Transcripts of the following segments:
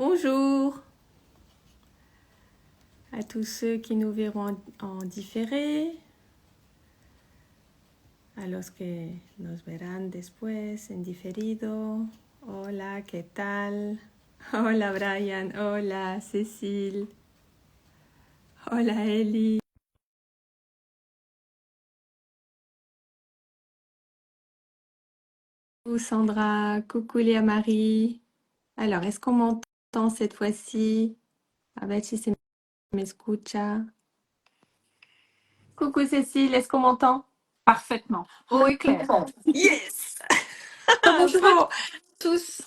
Bonjour à tous ceux qui nous verront en diferé, a los que nos verán después en diferido. Hola, ¿qué tal? Hola Brian, hola Cécile, hola Eli. Coucou Sandra, coucou Léa Marie. Alors, est-ce qu'on m'entend cette fois-ci? A ver si se me escucha. Coucou Cécile, est-ce qu'on m'entend? Parfaitement. Haut et clair. Yes! Bonjour à Bon, tous.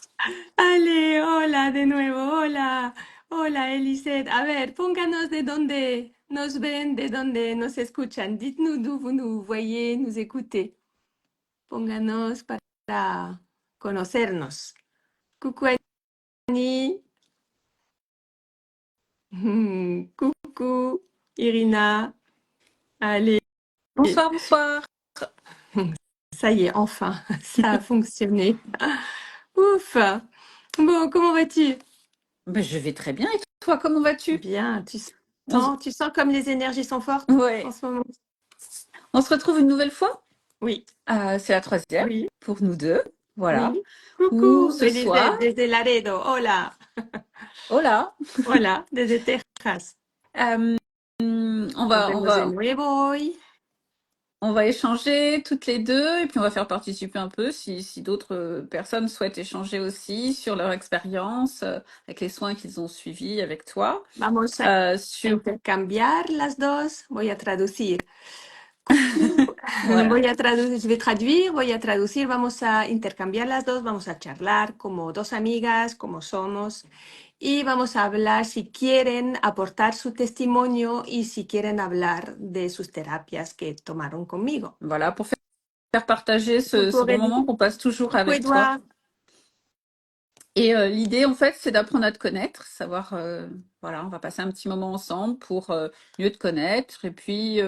allez, hola de nuevo, hola, hola Eliseth. A ver, pónganos de dónde nos ven, de dónde nos escuchan. Dites-nous d'où vous nous voyez, nous écoutez. Pónganos para conocernos. Coucou Annie. Coucou Irina. Allez, Bonsoir, bonsoir. ça y est, enfin, ça a fonctionné. Ouf. Bon, comment vas-tu? Ben, je vais très bien. Et toi, comment vas-tu? Bien, on se... tu sens comme les énergies sont fortes en Ouais. ce moment? On se retrouve une nouvelle fois. Oui, C'est la troisième oui, pour nous deux. Voilà. oui. Ou Coucou, ce Elisabeth, soir. desde Laredo. Hola, Hola. hola, desde Texas. Euh, on Nos va, on vemos de va, nuevo hoy. on va échanger toutes les deux et puis on va faire participer un peu si d'autres personnes souhaitent échanger aussi sur leur expérience avec les soins qu'ils ont suivis avec toi. Vamos a Sur intercambiar las dos. Voy a traducir. Coucou, voilà. je vais traduire, voy a traducir, vamos a intercambiar las dos, vamos a charlar como dos amigas, como somos, y vamos a hablar si quieren aportar su testimonio y si quieren hablar de sus terapias que tomaron conmigo. Voilà, pour faire partager ce Coucou bon Aurélie, moment qu'on passe toujours coucou avec toi. Edouard. Et l'idée, en fait, c'est d'apprendre à te connaître, savoir, voilà, on va passer un petit moment ensemble pour mieux te connaître et puis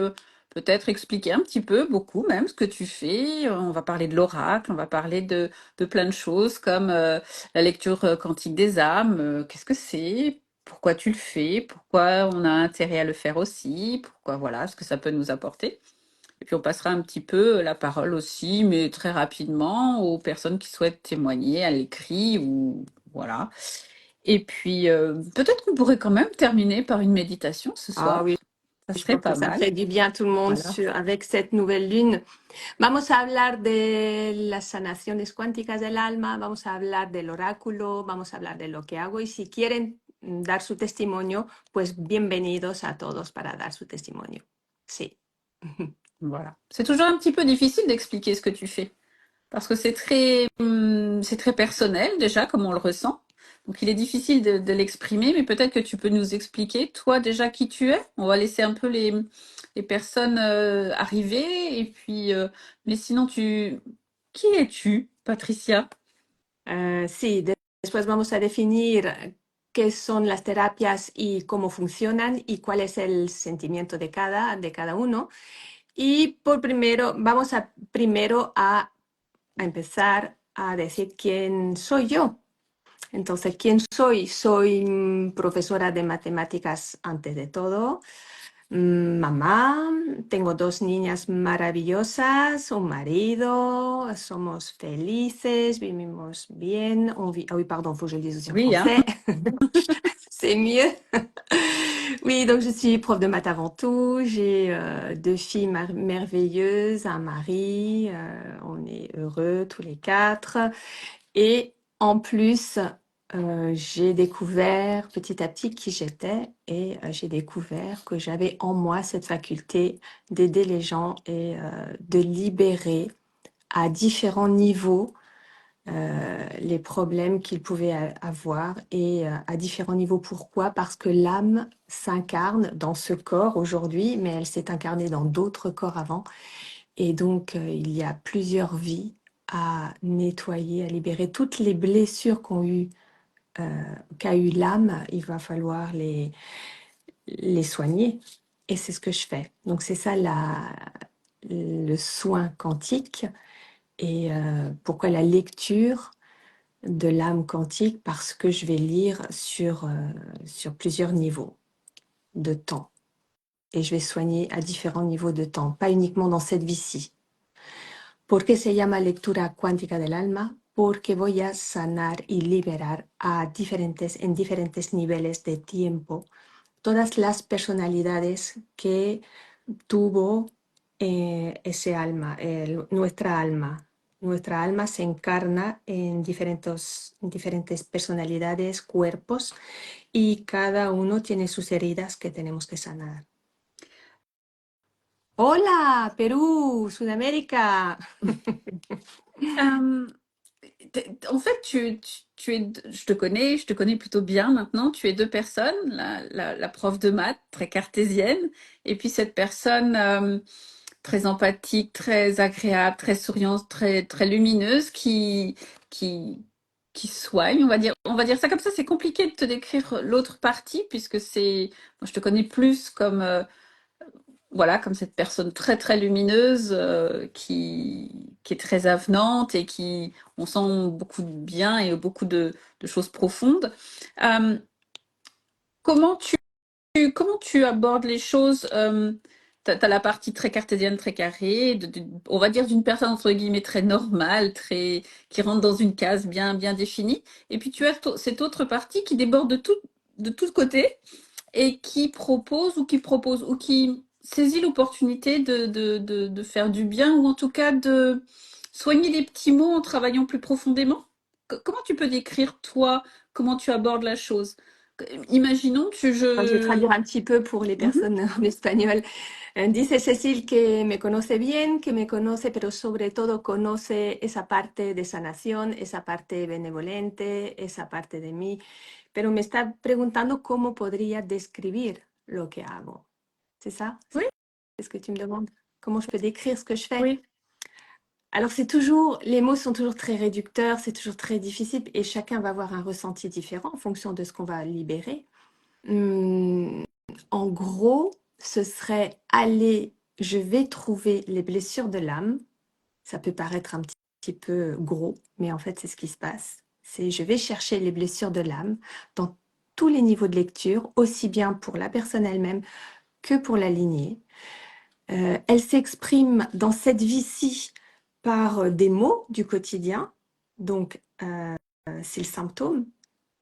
peut-être expliquer un petit peu, beaucoup même, ce que tu fais. On va parler de l'oracle, on va parler de plein de choses comme la lecture quantique des âmes. Qu'est-ce que c'est? Pourquoi tu le fais? Pourquoi on a intérêt à le faire aussi? Pourquoi, voilà, ce que ça peut nous apporter. Et puis on passera un petit peu la parole aussi, mais très rapidement, aux personnes qui souhaitent témoigner à l'écrit ou voilà. Et puis peut-être qu'on pourrait quand même terminer par une méditation ce Ah soir. oui, Ça je serait pense que pas ça mal. fait du bien à tout le monde Voilà. avec cette nouvelle lune. Vamos a hablar de las sanaciones cuánticas del alma, vamos a hablar del oráculo, vamos a hablar de lo que hago y si quieren dar su testimonio, pues bienvenidos a todos para dar su testimonio. Sí. Voilà. C'est toujours un petit peu difficile d'expliquer ce que tu fais. Parce que c'est très personnel déjà, comme on le ressent. Donc il est difficile de l'exprimer, mais peut-être que tu peux nous expliquer, toi déjà, qui tu es. On va laisser un peu les personnes arriver. Et puis, mais sinon, qui es-tu, Patricia? Sí, después vamos a definir qué son las terapias y cómo funcionan y cuál es el sentimiento de cada uno. Y vamos a primero a empezar a decir quién soy yo. Entonces, ¿quién soy? Soy profesora de matemáticas antes de todo, mamá, tengo dos niñas maravillosas, un marido, somos felices, vivimos bien. Ah oui, pardon, faut que je le dise aussi en Oui, hein? français. C'est mieux. Oui, donc je suis prof de maths avant tout. J'ai deux filles merveilleuses, un mari. On est heureux tous les quatre. Et en plus, j'ai découvert petit à petit qui j'étais et j'ai découvert que j'avais en moi cette faculté d'aider les gens et de libérer à différents niveaux les problèmes qu'ils pouvaient avoir et à différents niveaux. Pourquoi? Parce que l'âme s'incarne dans ce corps aujourd'hui, mais elle s'est incarnée dans d'autres corps avant. Et donc, il y a plusieurs vies à nettoyer, à libérer toutes les blessures qu'a eu l'âme. Il va falloir les soigner. Et c'est ce que je fais. Donc, c'est ça le soin quantique et pourquoi la lecture. de l'âme quantique parce que je vais lire sur plusieurs niveaux de temps. Et je vais soigner à différents niveaux de temps, pas uniquement dans cette vie-ci. ¿Por qué se llama lectura cuántica del alma? Porque voy a sanar y liberar en diferentes niveles de tiempo todas las personalidades que tuvo ese alma, nuestra alma. Nuestra alma se encarna en diferentes personalidades, cuerpos, y cada uno tiene sus heridas que tenemos que sanar. Hola, Perú, Sudamérica. Euh, En fait, je te connais plutôt bien maintenant. Tu es deux personnes, la prof de maths, très cartésienne, et puis cette personne très empathique, très agréable, très souriante, très lumineuse, qui, qui soigne, on va dire. On va dire ça comme ça. C'est compliqué de te décrire l'autre partie, puisque moi, je te connais plus comme voilà, comme cette personne très lumineuse qui est très avenante et qui, on sent beaucoup de bien et beaucoup de choses profondes. Euh, comment comment tu abordes les choses t'as la partie très cartésienne, très carrée, on va dire d'une personne entre guillemets très normale, qui rentre dans une case bien définie. Et puis tu as cette autre partie qui déborde de tous côtés et qui propose ou qui saisit l'opportunité de faire du bien ou en tout cas de soigner les petits mots en travaillant plus profondément. Comment tu peux décrire, toi, comment tu abordes la chose? Imaginons que Je vais traduire un petit peu pour les Mhm. personnes en espagnol. Dice Cecil que me conoce bien, que me conoce, pero sobre todo conoce esa parte de sanación, esa parte benevolente, esa parte de mí, pero me está preguntando cómo podría describir lo que hago. ¿C'est ça? Oui, C'est ce que tu me demandes? Comment je peux décrire ce que je fais? oui. Alors c'est toujours, les mots sont toujours très réducteurs, c'est toujours très difficile et chacun va avoir un ressenti différent en fonction de ce qu'on va libérer. En gros, ce serait aller, je vais trouver les blessures de l'âme. Ça peut paraître un petit peu gros, mais en fait, c'est ce qui se passe. C'est je vais chercher les blessures de l'âme dans tous les niveaux de lecture, aussi bien pour la personne elle-même que pour la lignée. Elle s'exprime dans cette vie-ci par des mots du quotidien. Donc, c'est le symptôme.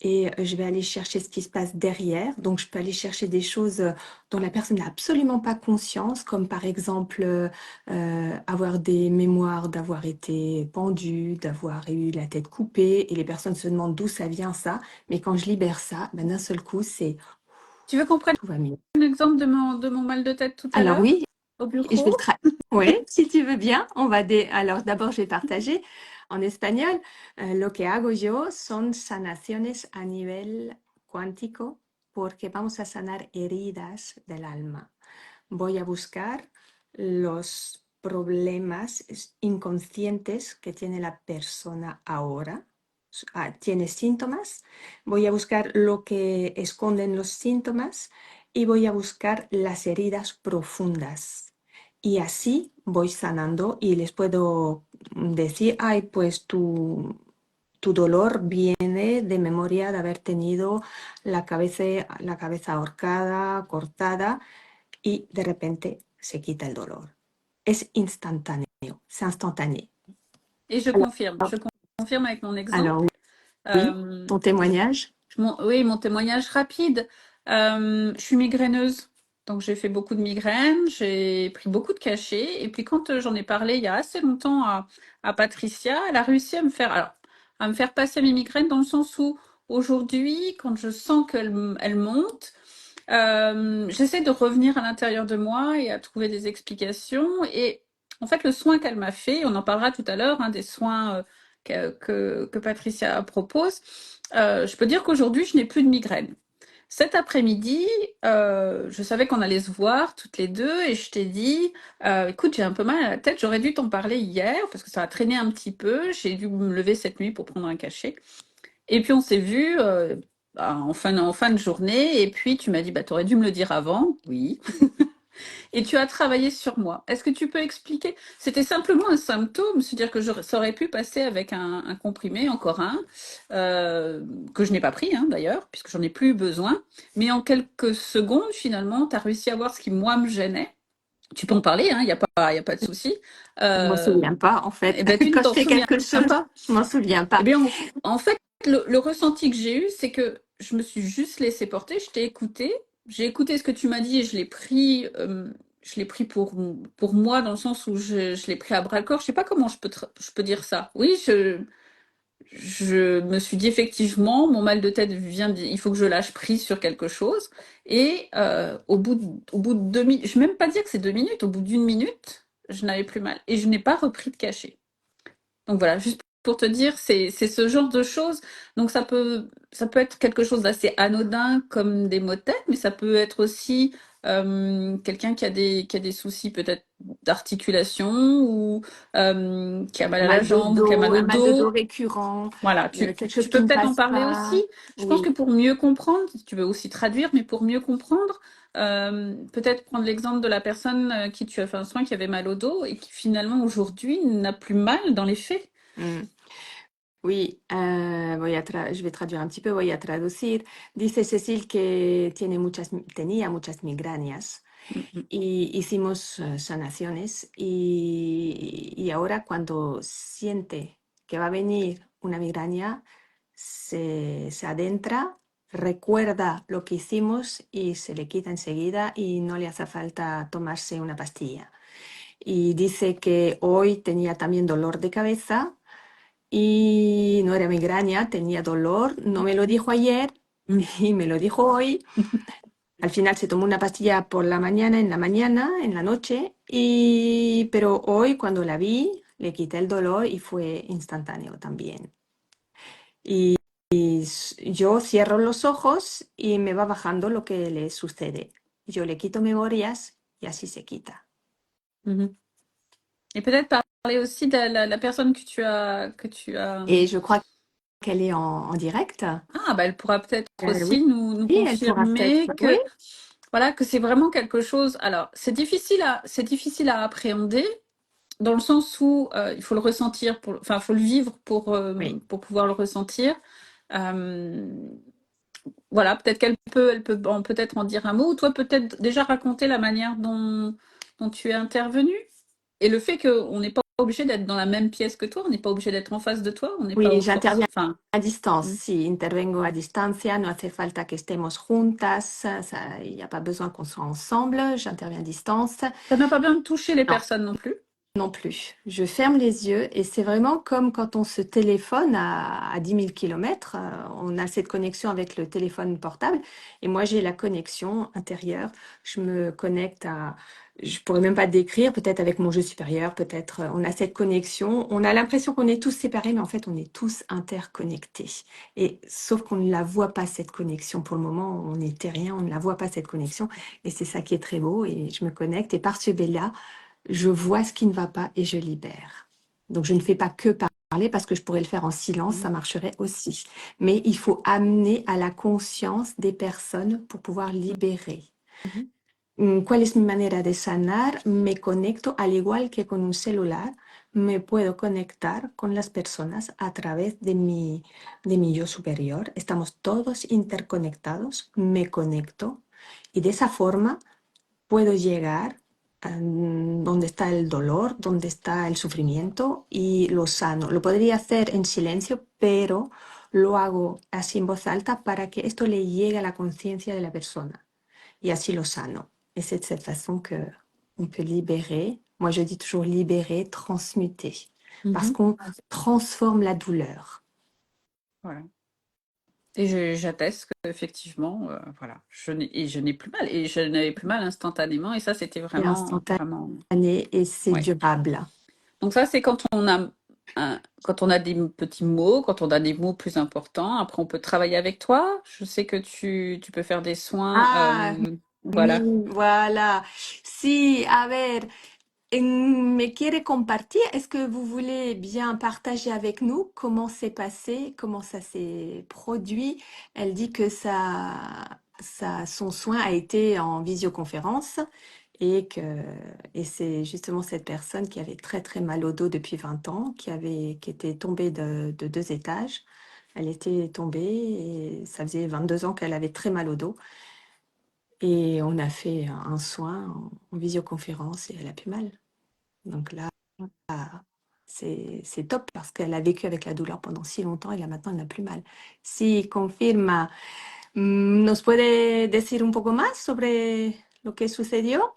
Et je vais aller chercher ce qui se passe derrière. Donc, je peux aller chercher des choses dont la personne n'a absolument pas conscience, comme par exemple avoir des mémoires d'avoir été pendu, d'avoir eu la tête coupée. Et les personnes se demandent d'où ça vient ça. Mais quand je libère ça, ben, d'un seul coup, c'est Tu veux qu'on prenne tout va mieux. un exemple de mon mal de tête tout à Alors l'heure oui, au et je vais le bureau? traduire. Oui, si tu veux bien, Alors d'abord, je vais partager en espagnol. Lo que hago yo son sanaciones a nivel cuántico porque vamos a sanar heridas del alma. Voy a buscar los problemas inconscientes que tiene la persona ahora. Tiene síntomas. Voy a buscar lo que esconden los síntomas y voy a buscar las heridas profundas. Y así voy sanando y les puedo decir, ay, pues tu dolor viene de memoria de haber tenido la cabeza ahorcada, cortada, y de repente se quita el dolor. Es instantáneo, c'est instantané. Et je confirme avec mon Alors exemple. oui, Euh, ton témoignage. Oui, mon témoignage rapide. Je suis migraineuse, donc j'ai fait beaucoup de migraines, j'ai pris beaucoup de cachets. Et puis quand j'en ai parlé il y a assez longtemps à Patricia, elle a réussi à me faire passer mes migraines dans le sens où aujourd'hui, quand je sens qu'elles montent, j'essaie de revenir à l'intérieur de moi et à trouver des explications. Et en fait, le soin qu'elle m'a fait, on en parlera tout à l'heure, hein, des soins que Patricia propose, je peux dire qu'aujourd'hui, je n'ai plus de migraine. Cet après-midi, je savais qu'on allait se voir toutes les deux et je t'ai dit, écoute, j'ai un peu mal à la tête, j'aurais dû t'en parler hier parce que ça a traîné un petit peu, j'ai dû me lever cette nuit pour prendre un cachet. Et puis on s'est vu en fin de journée et puis tu m'as dit, bah, t'aurais dû me le dire avant, oui. Et tu as travaillé sur moi. Est-ce que tu peux expliquer? C'était simplement un symptôme, c'est-à-dire que ça aurait pu passer avec un comprimé, encore un, euh, que je n'ai pas pris d'ailleurs, puisque j'en ai plus besoin. Mais en quelques secondes, finalement, tu as réussi à voir ce qui, moi, me gênait. Tu peux en parler, y a pas de souci. Je m'en Euh, souviens pas, en fait. eh ben, tu ne Quand je t'en fais souviens quelque chose, pas. je m'en souviens Eh pas. bien, en fait, le ressenti que j'ai eu, c'est que je me suis juste laissée porter, je t'ai écouté, j'ai écouté ce que tu m'as dit et je l'ai pris pour moi dans le sens où je l'ai pris à bras le corps. Je sais pas comment je peux dire ça. Oui, je me suis dit effectivement, mon mal de tête il faut que je lâche prise sur quelque chose. Et au bout de 2 minutes, je ne vais même pas dire que c'est 2 minutes, au bout d'une minute, je n'avais plus mal et je n'ai pas repris de cachet. Donc voilà, juste pour te dire, c'est ce genre de choses. Donc ça peut être quelque chose d'assez anodin comme des maux de tête, mais ça peut être aussi quelqu'un qui a des soucis peut-être d'articulation ou qui a mal à la Mal de jambe ou qui a mal dos, au mal de dos dos. récurrent, Voilà, quelque chose tu qui peux ne peut-être en passe parler pas. aussi. Je pense que Oui. pour mieux comprendre, tu peux aussi traduire, mais pour mieux comprendre, peut-être prendre l'exemple de la personne qui tu as fait un soin qui avait mal au dos et qui finalement aujourd'hui n'a plus mal dans les faits. Mm. Oui, je vais traduire un petit peu, voy a traducir. Dice Cecil que tenía muchas migrañas Mm, mm. y hicimos sanaciones y ahora cuando siente que va a venir una migraña, se adentra, recuerda lo que hicimos y se le quita enseguida y no le hace falta tomarse una pastilla. Y dice que hoy tenía también dolor de cabeza y no era migraña, tenía dolor, no me lo dijo ayer y me lo dijo hoy. Al final se tomó una pastilla por la mañana, en la noche, pero hoy cuando la vi le quité el dolor y fue instantáneo también. Y yo cierro los ojos y me va bajando lo que le sucede. Yo le quito memorias y así se quita. Mhm. Et peut-être parler aussi de la personne que tu as. Et je crois qu'elle est en direct. Ah, bah elle pourra peut-être Oui, aussi nous elle pourra peut-être. confirmer Oui, que voilà que c'est vraiment quelque chose. Alors c'est difficile à appréhender dans le sens où il faut le ressentir enfin il faut le vivre oui. pour pouvoir le ressentir. Euh, voilà, peut-être elle peut peut-être en dire un mot ou toi peut-être déjà raconter la manière dont tu es intervenu. Et le fait qu'on n'est pas obligé d'être dans la même pièce que toi, on n'est pas obligé d'être en face de toi, on n'est pas Oui, au force. j'interviens Enfin, a distance. mm. Si intervengo a distancia, no hace falta que estemos juntas. Il n'y a pas besoin qu'on soit ensemble. J'interviens à distance. Ça n'a pas besoin de toucher les Non, personnes non plus. non plus. Je ferme les yeux et c'est vraiment comme quand on se téléphone à 10 000 kilomètres. On a cette connexion avec le téléphone portable et moi j'ai la connexion intérieure. Je me connecte à, je pourrais même pas décrire, peut-être avec mon jeu supérieur, peut-être on a cette connexion. On a l'impression qu'on est tous séparés, mais en fait on est tous interconnectés. Et sauf qu'on ne la voit pas cette connexion. Pour le moment, on est terrien, on ne la voit pas cette connexion et c'est ça qui est très beau. Et je me connecte et par ce biais-là je vois ce qui ne va pas et je libère. Donc, je ne fais pas que parler parce que je pourrais le faire en silence, ça marcherait aussi. Mais il faut amener à la conscience des personnes pour pouvoir libérer. Mhm. ¿Cuál es mi manera de sanar? Me conecto al igual que con un celular. Me puedo conectar con las personas a través de mi yo superior. Estamos todos interconectados. Me conecto y de esa forma puedo llegar a donde está el dolor, donde está el sufrimiento y lo sano. Lo podría hacer en silencio, pero lo hago así en voz alta para que esto le llegue a la conciencia de la persona y así lo sano. Et c'est de cette façon que on peut libérer. Moi, je dis toujours libérer, transmuter, parce Mhm. qu'on transforme la douleur. Voilà. Et j'atteste qu'effectivement, voilà, je n'ai plus mal. Et je n'avais plus mal instantanément. Et ça, c'était C'est vraiment, instantané vraiment. et c'est Ouais. durable. Donc ça, c'est quand on a des petits mots, quand on a des mots plus importants. Après, on peut travailler avec toi. Je sais que tu peux faire des soins. Ah, oui, Voilà. voilà. Si, a ver, me quiere compartir, est-ce que vous voulez bien partager avec nous comment c'est passé, comment ça s'est produit? Elle dit que son soin a été en visioconférence Et c'est justement cette personne qui avait très très mal au dos depuis 20 ans, qui était tombée de 2 étages. Elle était tombée et ça faisait 22 ans qu'elle avait très mal au dos. Et on a fait un soin en visioconférence et elle a plus mal. Donc là, c'est top parce qu'elle a vécu avec la douleur pendant si longtemps et là maintenant elle n'a plus mal. Si confirma, ¿nos puede decir un poco más sobre lo que sucedió?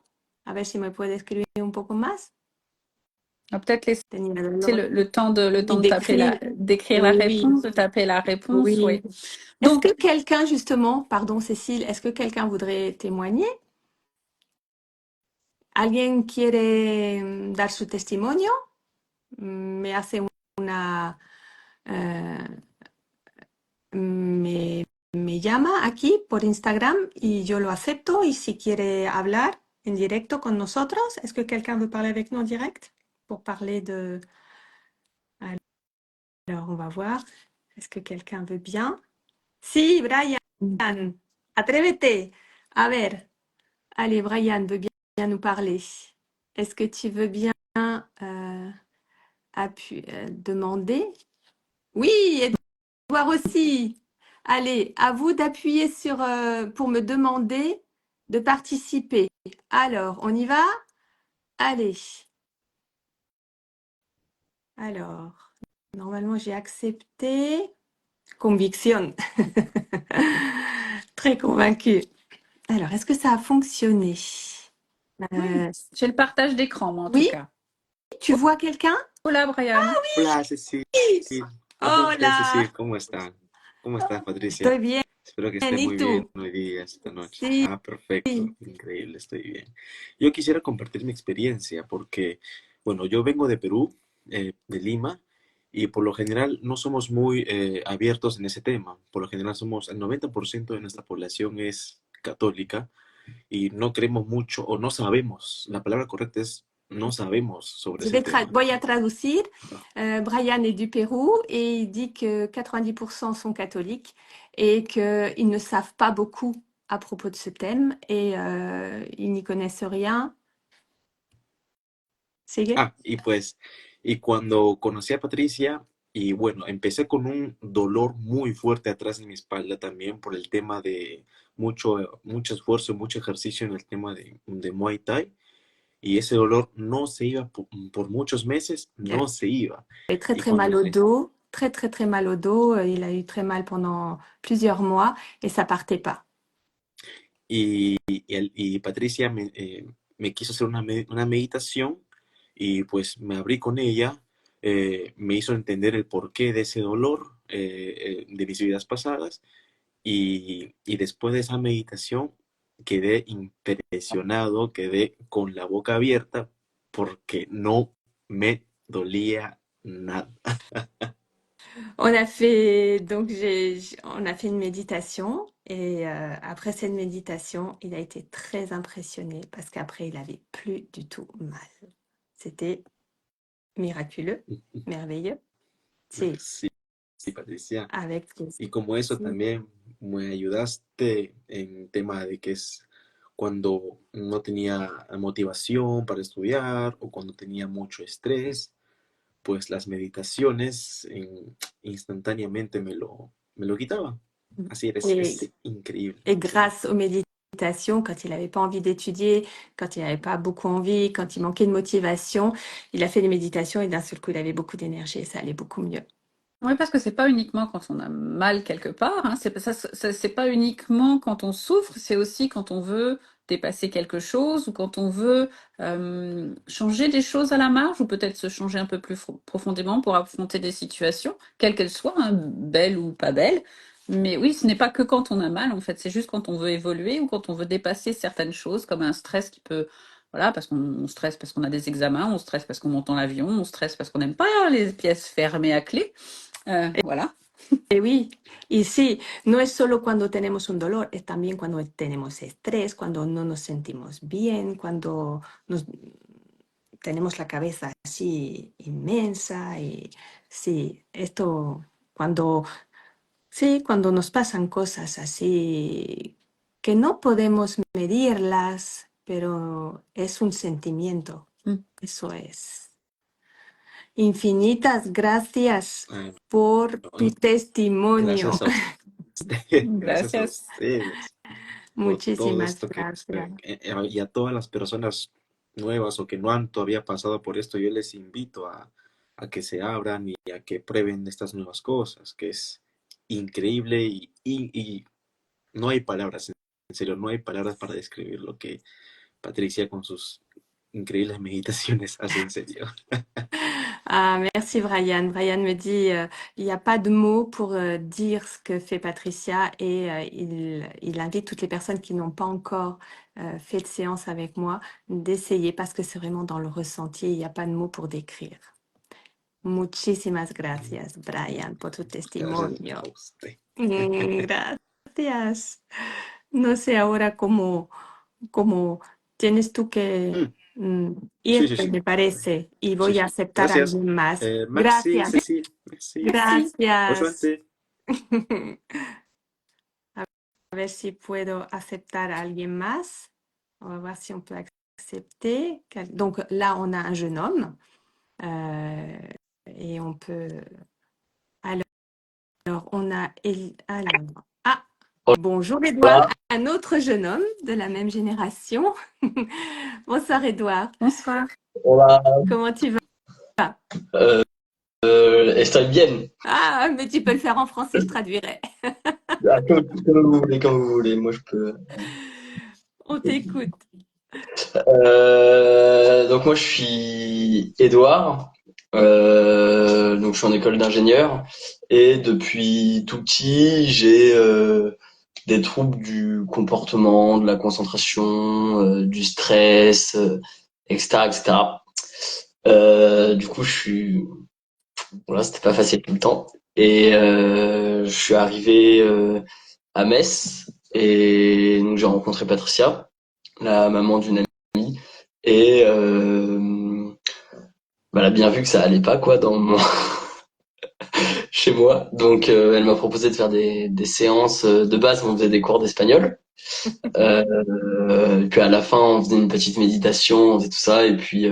A ver si me puede escribir un poco más. On va peut-être laisser Tenía dolor. le temps Oui, de taper d'écrire. d'écrire la Oui, réponse, de taper la réponse, oui. oui. Est-ce Donc, que quelqu'un, justement, pardon Cécile, est-ce que quelqu'un voudrait témoigner? ¿Alguien quiere dar su testimonio? Me hace una... eh, me llama aquí por Instagram y yo lo acepto. Y si quiere hablar en directo con nosotros, est-ce que quelqu'un veut parler avec nous en direct pour parler de... Alors, on va voir. Est-ce que quelqu'un veut bien? Si, Brian, atrévete. A ver, allez, Brian veut bien nous parler. Est-ce que tu veux bien demander? Oui, Edouard aussi. Allez, à vous d'appuyer sur pour me demander de participer. Alors, on y va? Allez. Alors, normalement, j'ai accepté. Conviction. Très convaincue. Alors, est-ce que ça a fonctionné? oui, j'ai le partage d'écran, moi, en tout Oui, cas. tu vois quelqu'un? Hola, Brian. Hola, Cecil. Hola, Hola, Cecil, ¿cómo están? ¿Cómo estás, Patricia? estoy bien. Espero que esté ¿Y muy bien tú? hoy día, esta noche. Sí. Ah, perfecto, increíble, estoy bien. Yo quisiera compartir mi experiencia porque, bueno, yo vengo de Perú, de Lima, y por lo general no somos muy abiertos en ese tema. Por lo general somos, el 90% de nuestra población es católica y no creemos mucho o no sabemos, la palabra correcta es no sabemos sobre ese tema. Voy a traducir. Brian est du Pérou et il dit que 90% sont catholiques et qu'ils ne savent pas beaucoup à propos de ce thème et ils n'y connaissent rien. ¿Sigue? Ah, y pues, y cuando conocí a Patricia, y bueno, empecé con un dolor muy fuerte atrás en mi espalda también por el tema de mucho esfuerzo, mucho ejercicio en el tema de Muay Thai, y ese dolor no se iba por muchos meses, no se iba. Il avait très Y très mal cuando, au dos, très très très mal au dos. Il a eu très mal pendant plusieurs mois et ça partait pas. y Patricia me quiso hacer una meditación y pues me abrí con ella, me hizo entender el porqué de ese dolor de mis vidas pasadas y después de esa meditación quedé impresionado, quedé con la boca abierta porque no me dolía nada. On a fait donc on a fait une méditation et après cette méditation, il a été très impressionné parce qu'après il avait plus du tout mal. C'était miraculeux, merveilleux. Sí, Sí, sí, Patricia. avec Y como eso sí. también me ayudaste en tema de que es cuando no tenía motivación para estudiar o cuando tenía mucho estrés, pues las meditaciones instantáneamente me lo quitaban. Así eres, Et, es increíble. et grâce aux méditations, quand il n'avait pas envie d'étudier, quand il n'avait pas beaucoup envie, quand il manquait de motivation, il a fait des méditations et d'un seul coup, il avait beaucoup d'énergie et ça allait beaucoup mieux. Oui, parce que c'est pas uniquement quand on a mal quelque part, hein, c'est pas uniquement quand on souffre, c'est aussi quand on veut dépasser quelque chose ou quand on veut changer des choses à la marge ou peut-être se changer un peu plus profondément pour affronter des situations, quelles qu'elles soient, hein, belles ou pas belles. Mais oui, ce n'est pas que quand on a mal, en fait, c'est juste quand on veut évoluer ou quand on veut dépasser certaines choses, comme un stress qui peut, voilà, parce qu'on stresse parce qu'on a des examens, on stresse parce qu'on monte dans l'avion, on stresse parce qu'on n'aime pas les pièces fermées à clé. Voilà. Oui, y sí, no es solo cuando tenemos un dolor, es también cuando tenemos estrés, cuando no nos sentimos bien, cuando tenemos la cabeza así inmensa y sí, cuando nos pasan cosas así que no podemos medirlas pero es un sentimiento. Mm. Eso es. Infinitas gracias Ah, por no, tu testimonio. gracias a ustedes, gracias a Gracias. ustedes por todo Muchísimas esto gracias. y a todas las personas nuevas o que no han todavía pasado por esto, yo les invito a que se abran y a que prueben estas nuevas cosas, que es increíble y no hay palabras, en serio, no hay palabras para describir lo que Patricia con sus increíbles meditaciones hace en serio. Ah, merci Brian. Brian me dit, il n'y a pas de mots pour dire ce que fait Patricia et il invite toutes les personnes qui n'ont pas encore fait de séance avec moi d'essayer parce que c'est vraiment dans le ressenti. Il n'y a pas de mots pour décrire. Muchísimas gracias, Brian, por tu Gracias testimonio. a usted. Gracias. No sé ahora cómo tienes tú que Sí, sí, irte, sí. me parece, y Sí, voy a sí. aceptar a Gracias. alguien más. Maxi, Gracias, Ceci, merci. Merci. Bonne gracias. journée. A ver si puedo aceptar a alguien más. On va voir si on peut accepter. Donc là, on a un jeune homme et on peut. Alors, on a. Alors, ah, bonjour Edouard, Hola, un autre jeune homme de la même génération. Bonsoir Edouard, Bonsoir. hola, comment tu vas? estoy bien. Ah, mais tu peux le faire en français, je traduirai. Ah, comme vous voulez, comme vous voulez. Moi, je peux. On t'écoute. Donc moi, je suis Édouard. Donc je suis en école d'ingénieur et depuis tout petit, j'ai des troubles du comportement, de la concentration, du stress, etc., etc. Du coup, voilà, c'était pas facile tout le temps. Et je suis arrivé à Metz et donc j'ai rencontré Patricia, la maman d'une amie, et elle a bien vu que ça allait pas quoi dans mon chez moi. Donc elle m'a proposé de faire des séances de base, on faisait des cours d'espagnol. Et puis à la fin, on faisait une petite méditation, on faisait tout ça. Et puis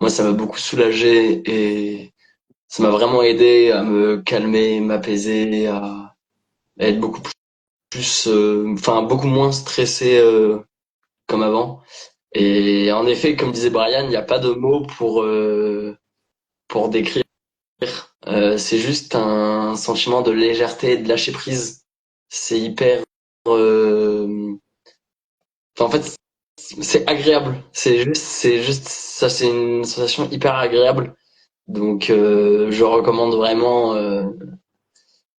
moi, ça m'a beaucoup soulagé et ça m'a vraiment aidé à me calmer, m'apaiser, à être beaucoup plus, enfin beaucoup moins stressé comme avant. Et en effet, comme disait Brian, il n'y a pas de mots pour décrire. C'est juste un sentiment de légèreté et de lâcher prise. C'est hyper. Enfin, en fait, c'est agréable. C'est juste ça. C'est une sensation hyper agréable. Donc, je recommande vraiment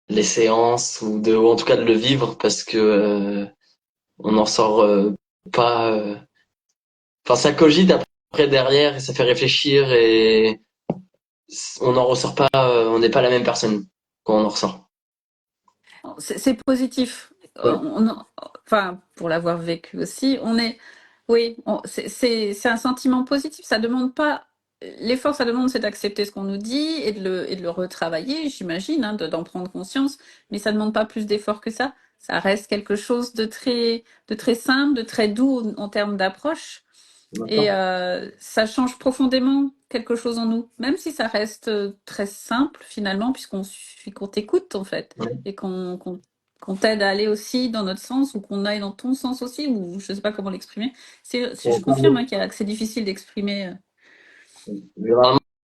les séances ou en tout cas de le vivre parce que on n'en sort pas. Enfin, ça cogite après derrière et ça fait réfléchir et on n'en ressort pas. On n'est pas la même personne quand on en ressort. C'est positif. Ouais. Enfin, pour l'avoir vécu aussi, oui, c'est un sentiment positif. Ça demande pas, l'effort, ça demande, c'est d'accepter ce qu'on nous dit et de le retravailler, j'imagine, hein, d'en prendre conscience. Mais ça demande pas plus d'effort que ça. Ça reste quelque chose de très simple, de très doux en termes d'approche. Et ça change profondément quelque chose en nous, même si ça reste très simple finalement, puisqu'on suffit qu'on t'écoute en fait, Ouais. et qu'on t'aide à aller aussi dans notre sens, ou qu'on aille dans ton sens aussi, ou je sais pas comment l'exprimer. Je confirme hein, que c'est difficile d'exprimer. Généralement,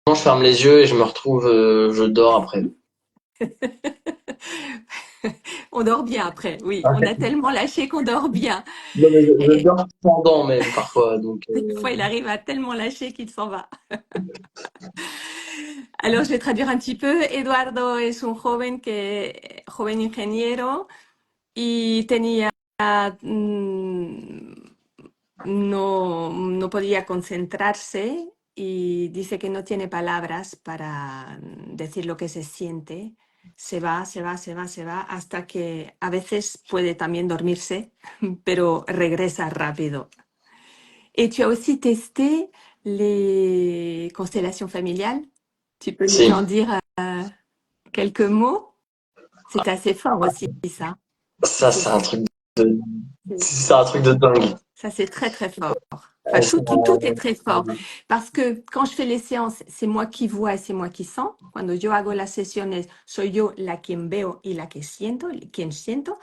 je ferme les yeux et je me retrouve, je dors après. On dort bien après, oui. On a tellement lâché qu'on dort bien. Non, mais je Et dors pendant même parfois. Donc, des fois, il arrive à tellement lâcher qu'il s'en va. Alors, je vais traduire un petit peu. Eduardo es un joven ingeniero y tenía, no podía concentrarse y dice que no tiene palabras para decir lo que se siente. Se va, se va, se va, se va, hasta que a veces puede también dormirse, pero regresa rápido. Et tu as aussi testé les constellations familiales. Tu peux nous si. en dire quelques mots? C'est assez fort aussi, ça. Ça, C'est c'est un truc C'est un truc de dingue. Ça, c'est très, très fort. Enfin, tout est très fort. Parce que quand je fais les séances, c'est moi qui vois et c'est moi qui sens. Cuando yo hago las sesiones, soy yo la quien veo y la que siento, quien siento.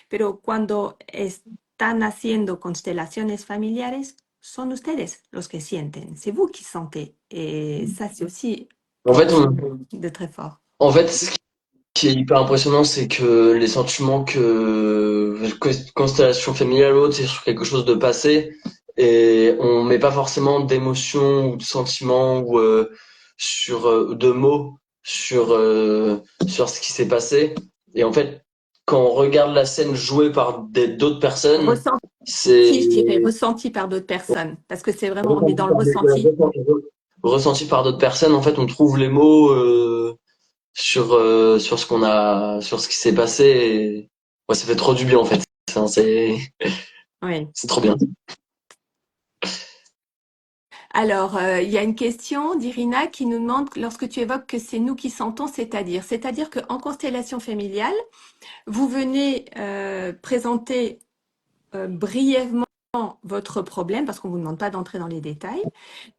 Pero cuando están haciendo constelaciones familiares, son ustedes los que sienten. C'est vous qui sentez. Et ça, c'est aussi En fait, quelque chose de très fort. ce qui est hyper impressionnant, c'est que les sentiments constellation familiale ou autre, c'est sur quelque chose de passé et on met pas forcément d'émotions ou de sentiments ou de mots sur ce qui s'est passé. Et en fait, quand on regarde la scène jouée par d'autres personnes, Ressenti, c'est je dirais, ressenti par d'autres personnes. Parce que c'est vraiment, on est dans le ressenti. ressenti par d'autres personnes. En fait, on trouve les mots sur ce qui s'est passé. Et... Ouais, ça fait trop du bien en fait. Enfin, Oui. c'est trop bien. Alors, il y a une question d'Irina qui nous demande, lorsque tu évoques que c'est nous qui sentons, c'est-à-dire qu'en constellation familiale, vous venez présenter brièvement votre problème, parce qu'on ne vous demande pas d'entrer dans les détails,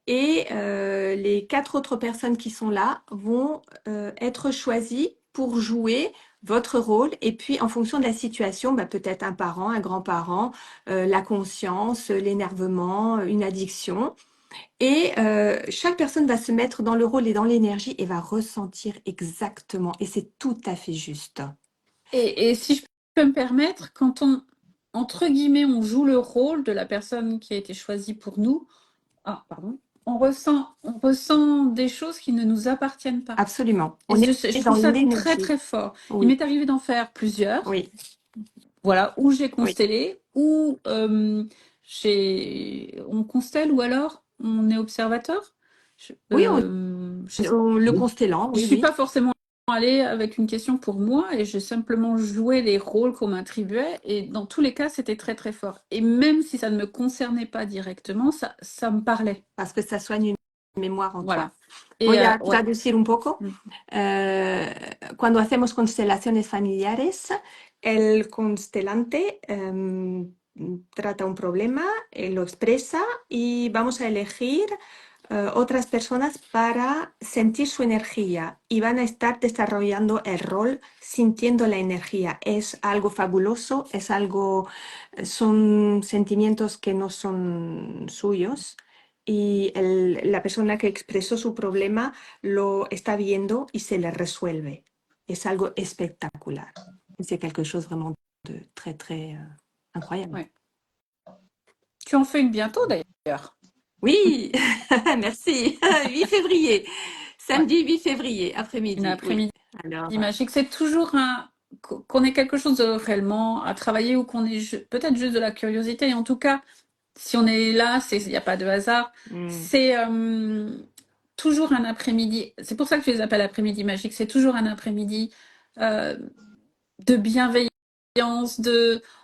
et les 4 autres personnes qui sont là vont être choisies pour jouer votre rôle, et puis en fonction de la situation, bah, peut-être un parent, un grand-parent, la conscience, l'énervement, une addiction. Et chaque personne va se mettre dans le rôle et dans l'énergie et va ressentir exactement. Et c'est tout à fait juste. Et si je peux me permettre, quand entre guillemets, on joue le rôle de la personne qui a été choisie pour nous, on ressent des choses qui ne nous appartiennent pas. Absolument. Et On est je dans trouve ça l'énergie. très très fort. Il Oui, m'est arrivé d'en faire plusieurs. oui, Voilà, où j'ai oui. constellé, ou on constelle, ou alors on est observateur. Oui, le Je constellant, oui, suis oui. pas forcément allée avec une question pour moi et j'ai simplement joué les rôles qu'on m'attribuait et dans tous les cas, c'était très très fort. Et même si ça ne me concernait pas directement, ça me parlait. Parce que ça soigne une mémoire en Voilà. toi. Et Voy a ouais. traducir un poco. Cuando hacemos constelaciones familiares, el constelante trata un problema, lo expresa y vamos a elegir otras personas para sentir su energía y van a estar desarrollando el rol sintiendo la energía. Es algo fabuloso, es algo, son sentimientos que no son suyos y la persona que expresó su problema lo está viendo y se le resuelve. Es algo espectacular. C'est quelque chose vraiment de très, très incroyable. Ouais. Tu en fais une bientôt d'ailleurs. Oui, merci. 8 février, samedi 8 février, après-midi. Une après-midi Alors, magique. C'est toujours qu'on ait quelque chose réellement à travailler ou qu'on ait peut-être juste de la curiosité. Et en tout cas, si on est là, il n'y a pas de hasard. C'est toujours un après-midi. C'est pour ça que je les appelle après-midi magique. C'est toujours un après-midi de bienveillance.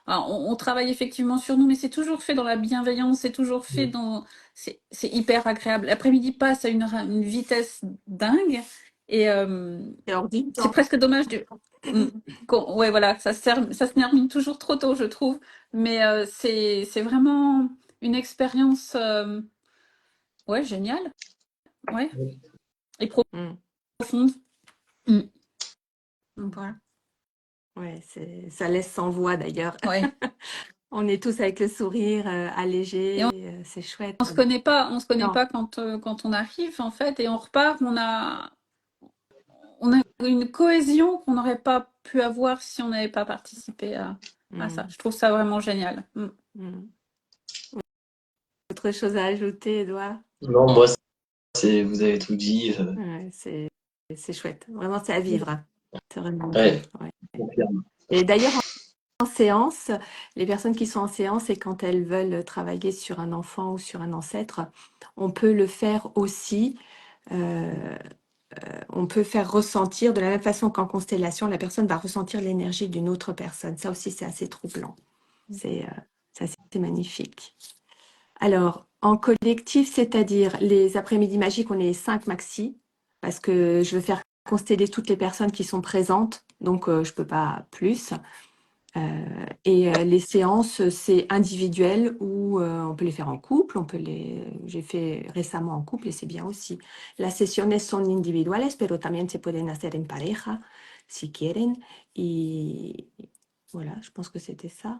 On travaille effectivement sur nous, mais c'est toujours fait dans la bienveillance. C'est toujours fait dans. C'est hyper agréable. L'après-midi passe à une vitesse dingue. Et c'est presque dommage ouais, voilà, ça se termine toujours trop tôt, je trouve. Mais c'est vraiment une expérience ouais, géniale. Ouais. Et profonde. Donc, voilà. Ouais, ça laisse sans voix d'ailleurs. Ouais. On est tous avec le sourire allégé, c'est chouette. On se connaît pas quand on arrive en fait, et on repart, on a une cohésion qu'on n'aurait pas pu avoir si on n'avait pas participé à ça. Je trouve ça vraiment génial. Autre chose à ajouter, Edouard? Non, moi, vous avez tout dit. Ouais, c'est chouette. Vraiment, c'est à vivre. C'est vraiment Ouais. ouais. Et d'ailleurs, en séance, les personnes qui sont en séance et quand elles veulent travailler sur un enfant ou sur un ancêtre, on peut le faire aussi. On peut faire ressentir, de la même façon qu'en constellation, la personne va ressentir l'énergie d'une autre personne. Ça aussi, c'est assez troublant. C'est magnifique. Alors, en collectif, c'est-à-dire les après-midi magiques, on est 5 maxi, parce que je veux faire consteller toutes les personnes qui sont présentes, donc je ne peux pas plus. Les séances, c'est individuel ou on peut les faire en couple, j'ai fait récemment en couple et c'est bien aussi. Las sesiones son individuales, pero también se pueden hacer en pareja si quieren. Y voilà, je pense que c'était ça.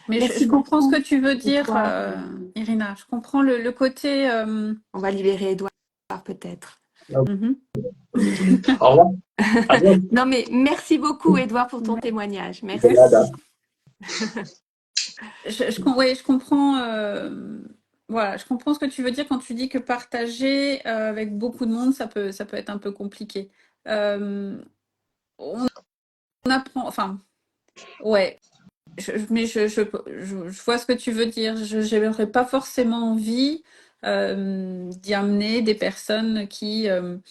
Mais Merci je comprends ce que beaucoup, tu veux dire, Edouard. Irina. Je comprends le côté. On va libérer Edouard peut-être. Mhm. Au revoir. À bientôt. Non, mais merci beaucoup, Edouard, pour ton témoignage. De nada. Merci. Ouais, je comprends. Voilà, je comprends ce que tu veux dire quand tu dis que partager avec beaucoup de monde, ça peut être un peu compliqué. Euh, on apprend. Enfin, ouais. Mais je vois ce que tu veux dire. Je n'aurais pas forcément envie d'y amener des personnes qui me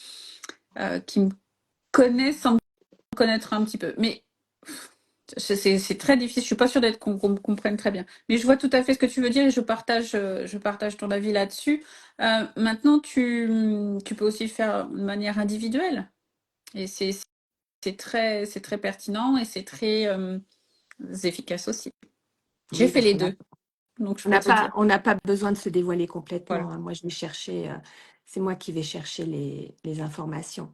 connaissent sans me connaître un petit peu. Mais c'est très difficile. Je suis pas sûre qu'on me comprenne très bien. Mais je vois tout à fait ce que tu veux dire et je partage ton avis là-dessus. Maintenant, tu peux aussi le faire de manière individuelle. Et c'est très pertinent et c'est très efficace aussi. J'ai Oui, fait parce les qu'on deux, donc je peux te dire. on n'a pas besoin de se dévoiler complètement, Voilà. hein. Moi, je vais chercher, c'est moi qui vais chercher les informations.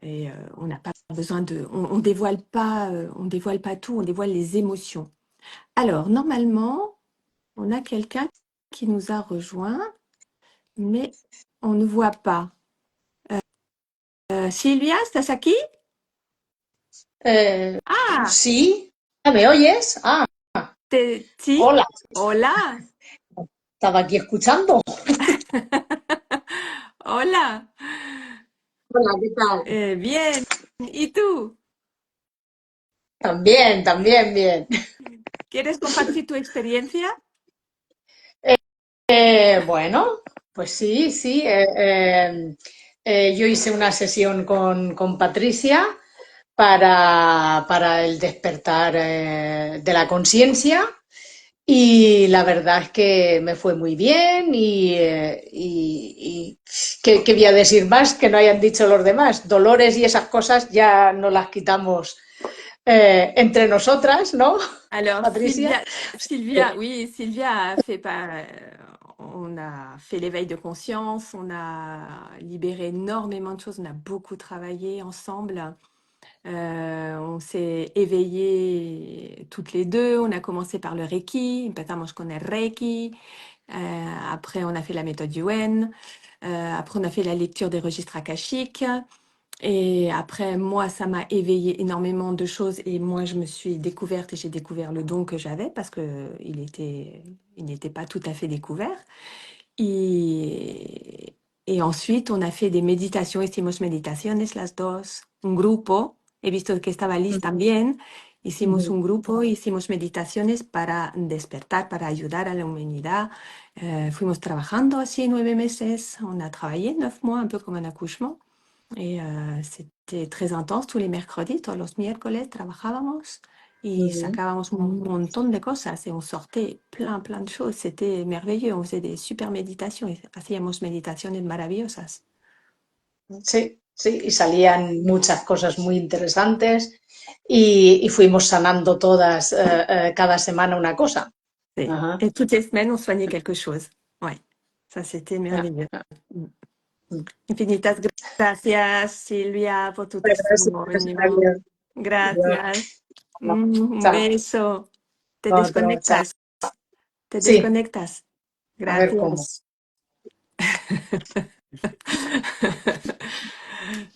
Et on n'a pas besoin on dévoile pas tout, on dévoile les émotions. Alors, normalement, on a quelqu'un qui nous a rejoint, mais on ne voit pas. Silvia, ¿estás aquí? Ah, Sí, ¿me oyes? Ah, sí, hola, hola, estaba aquí escuchando. hola. Hola, ¿qué tal? Bien, ¿y tú? También, bien. ¿Quieres compartir tu experiencia? Bueno, pues sí. Yo hice una sesión con Patricia para el despertar de la conciencia y la verdad es que me fue muy bien y ¿qué voy a decir más que no hayan dicho los demás? Dolores y esas cosas ya no las quitamos entre nosotras, ¿no, Alors, Patricia? Oui, Sylvia a fait on a fait l'éveil de conscience, on a libéré énormément de choses, on a beaucoup travaillé ensemble. On s'est éveillés toutes les deux, on a commencé par le Reiki, empezamos con el Reiki, après on a fait la méthode Yuen, après on a fait la lecture des registres akashiques. Et après, moi, ça m'a éveillé énormément de choses et moi, je me suis découverte et j'ai découvert le don que j'avais parce que il n'était pas tout à fait découvert. Y, y ensuite, on a fait des méditations, hicimos meditaciones las dos, un grupo. He visto que estaba Liz también. Hicimos un grupo, hicimos meditaciones para despertar, para ayudar a la humanidad. Fuimos trabajando así 9 meses. On a travaillé 9 mois, un peu comme un accouchement. Et c'était très intense tous les mercredis, todos los miércoles trabajábamos y sacábamos un montón de cosas et on sortait plein de choses. C'était merveilleux, on faisait des super meditaciones, hacíamos meditaciones maravillosas. Sí, y salían muchas cosas muy interesantes y fuimos sanando todas cada semana una cosa. Ajá. Et toutes les semaines, on soignait quelque chose. Ouais, ça c'était merveilleux. Mm. Infinitas gracias, Silvia, por tu testimonio. Gracias. Gracias. Un Chao. beso. Te Otro, chao. desconectas. Te Sí, desconectas. a ver cómo. Gracias.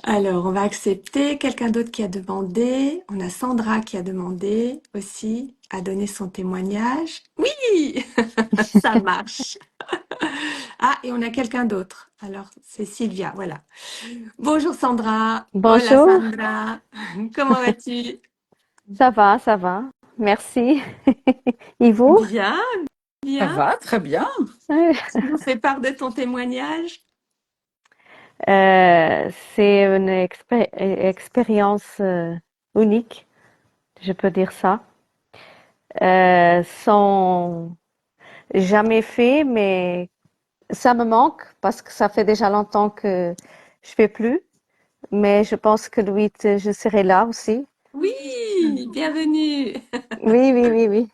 Alors, on va accepter quelqu'un d'autre qui a demandé. On a Sandra qui a demandé aussi à donner son témoignage. Oui, ça marche. Ah, et on a quelqu'un d'autre. Alors, c'est Sylvia, voilà. Bonjour Sandra. Hola Bonjour, Sandra. Comment vas-tu? ça va, merci. Et vous? Bien, Ça bien. va, très bien. Tu nous fais part de ton témoignage? C'est une expérience unique, je peux dire ça. Sans jamais fait, mais ça me manque parce que ça fait déjà longtemps que je fais plus. Mais je pense que le 8, je serai là aussi. Oui, Oui, bienvenue. Oui, oui, oui, oui.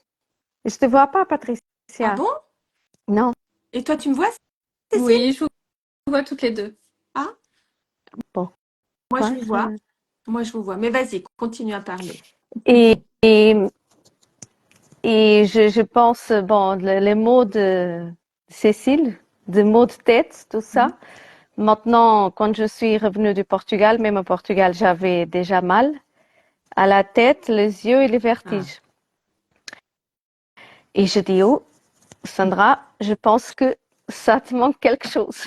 Je te vois pas, Ah Patricia. bon? Non. Et toi, tu me vois, Cécile? Oui, je vous vois toutes les deux. Ah, Bon, moi je quoi, vous vois. Moi je vous vois. Mais vas-y, continue à parler. Et, et, et je pense, bon, les mots de Cécile, des mots de tête, tout ça. Maintenant, quand je suis revenue du Portugal, même au Portugal, j'avais déjà mal à la tête, les yeux et les vertiges. Et je dis, oh, Sandra, je pense que ça te manque quelque chose.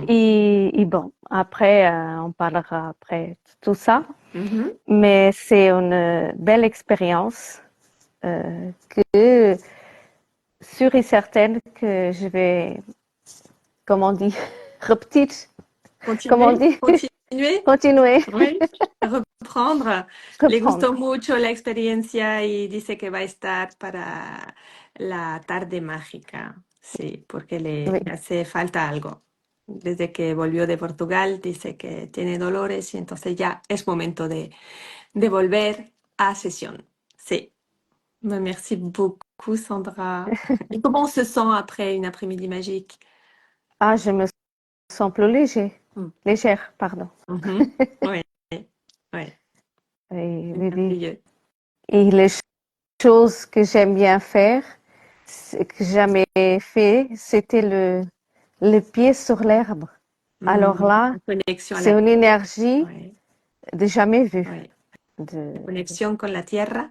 Et bon, après, on parlera après de tout ça. Mhm. Mais c'est une belle expérience que sûre et certaine que je vais, comment on dit, repetir, comment on dit, Continuer. continuer, Oui, reprendre. Le reprendre. gustó mucho la experiencia y dice que va a estar para la tarde mágica. Sí, porque Oui, le hace falta algo. Desde que volvió de Portugal, dice que tiene dolores y entonces ya es momento de volver a sesión. Sí. Ben, merci beaucoup, Sandra. Et comment on se sent après une après-midi magique? ah, je me sens plus légère, pardon. Mhm. Oui, oui, Et, c'est oui, oui. merveilleux. Et les choses que j'aime bien faire, que j'ai jamais fait, c'était le pied sur l'herbe. Alors là, Conexión a c'est la... une énergie Oui, de jamais vue. oui. De... La conexión con la tierra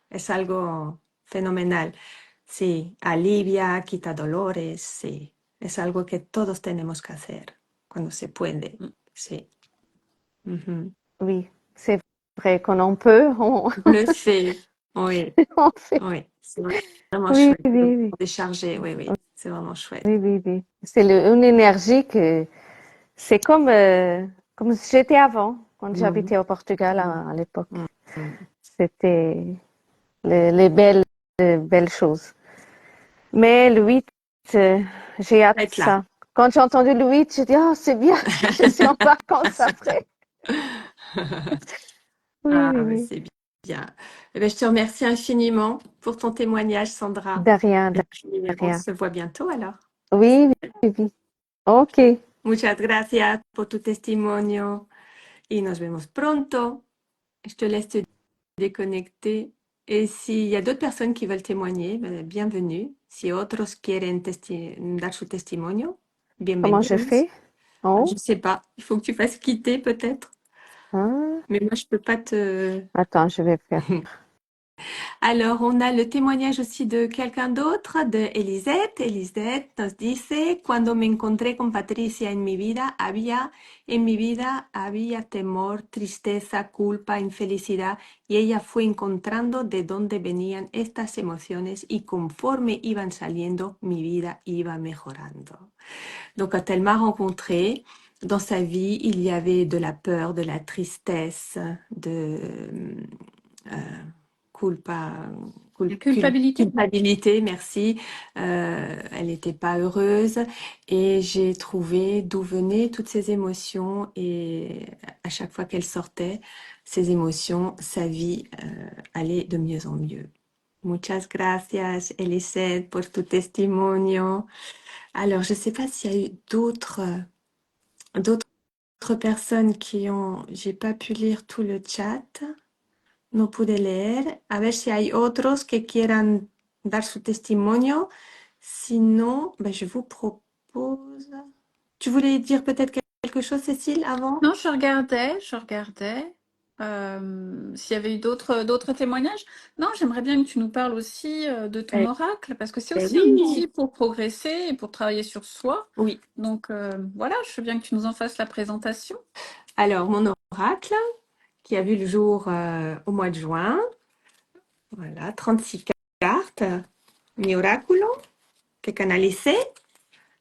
es algo fenomenal. Sí, alivia, quita dolores, sí. Es algo que todos tenemos que hacer cuando se puede. Sí. Mhm. Oui, c'est vrai qu'on en peut, on, On le fait. Oui, on fait. oui. C'est vraiment Oui, chouette oui, de oui, décharger. Oui, oui. C'est vraiment chouette. oui, oui, oui. C'est une énergie que c'est comme j'étais avant, quand Mhm. j'habitais au Portugal à l'époque. Mhm. C'était les belles choses. Mais le 8, j'ai hâte de Être là. ça. Quand j'ai entendu le 8, j'ai dit, oh, c'est bien, je suis en vacances après. Oui, Ah, oui, mais oui. c'est bien. Eh ben, je te remercie infiniment pour ton témoignage, Sandra. De rien, de Et puis, on rien. se voit bientôt alors. Oui, oui, oui. Ok. Muchas gracias por tu testimonio y nos vemos pronto. Je te laisse te déconnecter. Et s'il y a d'autres personnes qui veulent témoigner, ben, bienvenue. Si otros quieren dar su testimonio, Comment je bienvenidos. fais? Je Oh, ne sais pas, il faut que tu fasses quitter peut-être. hein. Mais moi, je peux pas te... Attends, je vais faire. Alors, on a le témoignage aussi de quelqu'un d'autre, de Elisette. Elisette nos dice, cuando me encontré con Patricia en mi vida había temor, tristeza, culpa, infelicidad, y ella fue encontrando de dónde venían estas emociones y conforme iban saliendo, mi vida iba mejorando. Donc, quand elle m'a rencontrée, dans sa vie, il y avait de la peur, de la tristesse, euh, culpa, Culpabilité. culpabilité, merci. Elle n'était pas heureuse et j'ai trouvé d'où venaient toutes ces émotions et à chaque fois qu'elle sortait, ces émotions, sa vie allait de mieux en mieux. Muchas gracias, Elisette, por tu testimonio. Alors, je ne sais pas s'il y a eu d'autres personnes qui ont... J'ai pas pu lire tout le chat. No pude leer. A ver si hay otros que quieran dar su testimonio. Sinon, ben, je vous propose... Tu voulais dire peut-être quelque chose, Cécile, avant? Non, je regardais s'il y avait eu d'autres témoignages. Non, j'aimerais bien que tu nous parles aussi de ton Eh, oracle, parce que c'est eh aussi un outil oui, pour progresser et pour travailler sur soi. oui. Donc voilà, je veux bien que tu nous en fasses la présentation. Alors, mon oracle, qui a vu le jour au mois de juin. Voilà, 36 cartes. Mi oráculo, que canalicé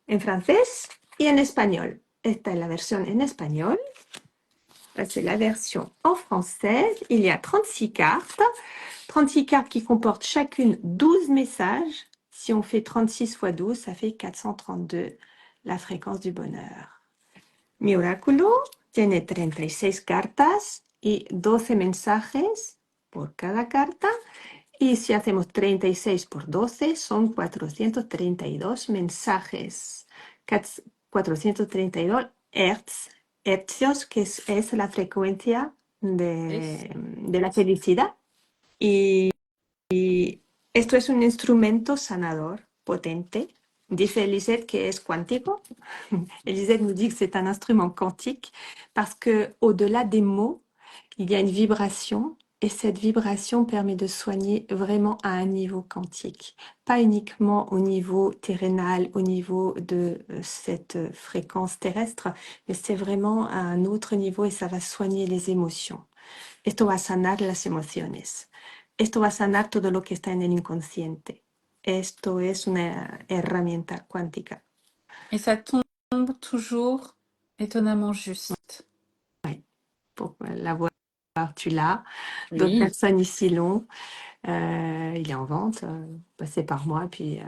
en francés y en espagnol. Esta es la versión en espagnol. C'est la version en française. Il y a 36 cartes. 36 cartes qui comportent chacune 12 messages. Si on fait 36 fois 12, ça fait 432, la fréquence du bonheur. Mi oráculo tiene 36 cartas y 12 mensajes por cada carta. Y si hacemos 36 por 12, son 432 mensajes. 432 hercios, que es la frecuencia de la felicidad. Y esto es un instrumento sanador potente. Dice Elisette que es cuántico. Elisette nous dit que c'est un instrument quantique parce que au-delà des mots, il y a une vibration et cette vibration permet de soigner vraiment à un niveau quantique, pas uniquement au niveau terrénal, au niveau de cette fréquence terrestre, mais c'est vraiment à un autre niveau et ça va soigner les émotions. Esto va a sanar las emociones. Esto va a sanar todo lo que está en el inconsciente. Esto es una herramienta cuántica. Et ça tombe toujours étonnamment juste. Pour l'avoir, tu l'as. Oui. D'autres personnes ici l'ont. Il est en vente. Passez par moi, puis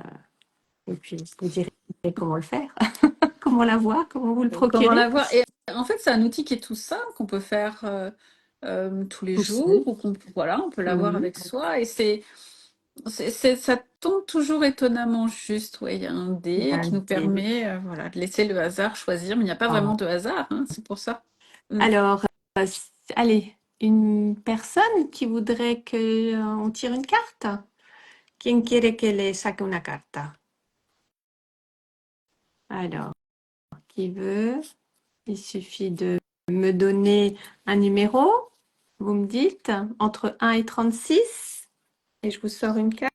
je vous dirai comment le faire, comment l'avoir, comment vous le procurer. Comment l'avoir? Et en fait, c'est un outil qui est tout simple, qu'on peut faire tous les Tout jours, seul. ou voilà, on peut l'avoir Mhm. avec soi. Et ça tombe toujours étonnamment juste. Ouais, il y a un dé qui nous permet voilà, de laisser le hasard choisir, mais il n'y a pas vraiment de hasard, hein, c'est pour ça. Alors, allez, une personne qui voudrait qu'on tire une carte. ¿Quién quiere que le saque una carta? Alors, qui veut? Il suffit de me donner un numéro. Vous me dites entre 1 et 36 et je vous sors une carte.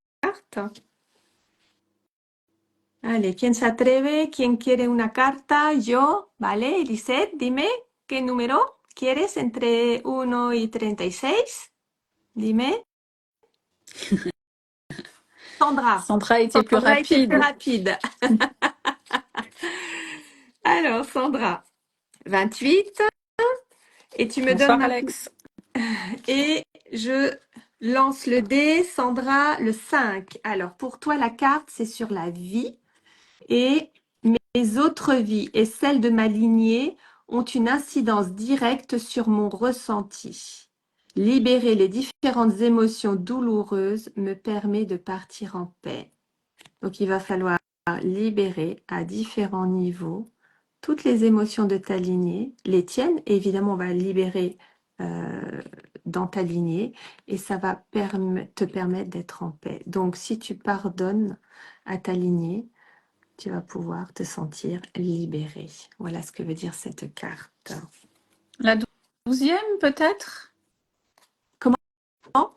Allez, ¿quién se atreve? ¿Quién quiere una carta? Yo, ¿vale? Elisette, dime, ¿qué número quieres entre 1 y 36? Dime. Sandra. Sandra était plus Sandra était plus rapide. rapide. Alors, Sandra, 28. Et tu me Bonsoir, donnes Alex. Et je lance le dé, Sandra, le 5. Alors, pour toi, la carte, c'est sur la vie. Et mes autres vies et celles de ma lignée ont une incidence directe sur mon ressenti. Libérer les différentes émotions douloureuses me permet de partir en paix. Donc, il va falloir libérer à différents niveaux toutes les émotions de ta lignée, les tiennes, et évidemment, on va libérer dans ta lignée et ça va te permettre d'être en paix. Donc, si tu pardonnes à ta lignée, tu vas pouvoir te sentir libéré. Voilà ce que veut dire cette carte. La 12e, peut-être? Comment?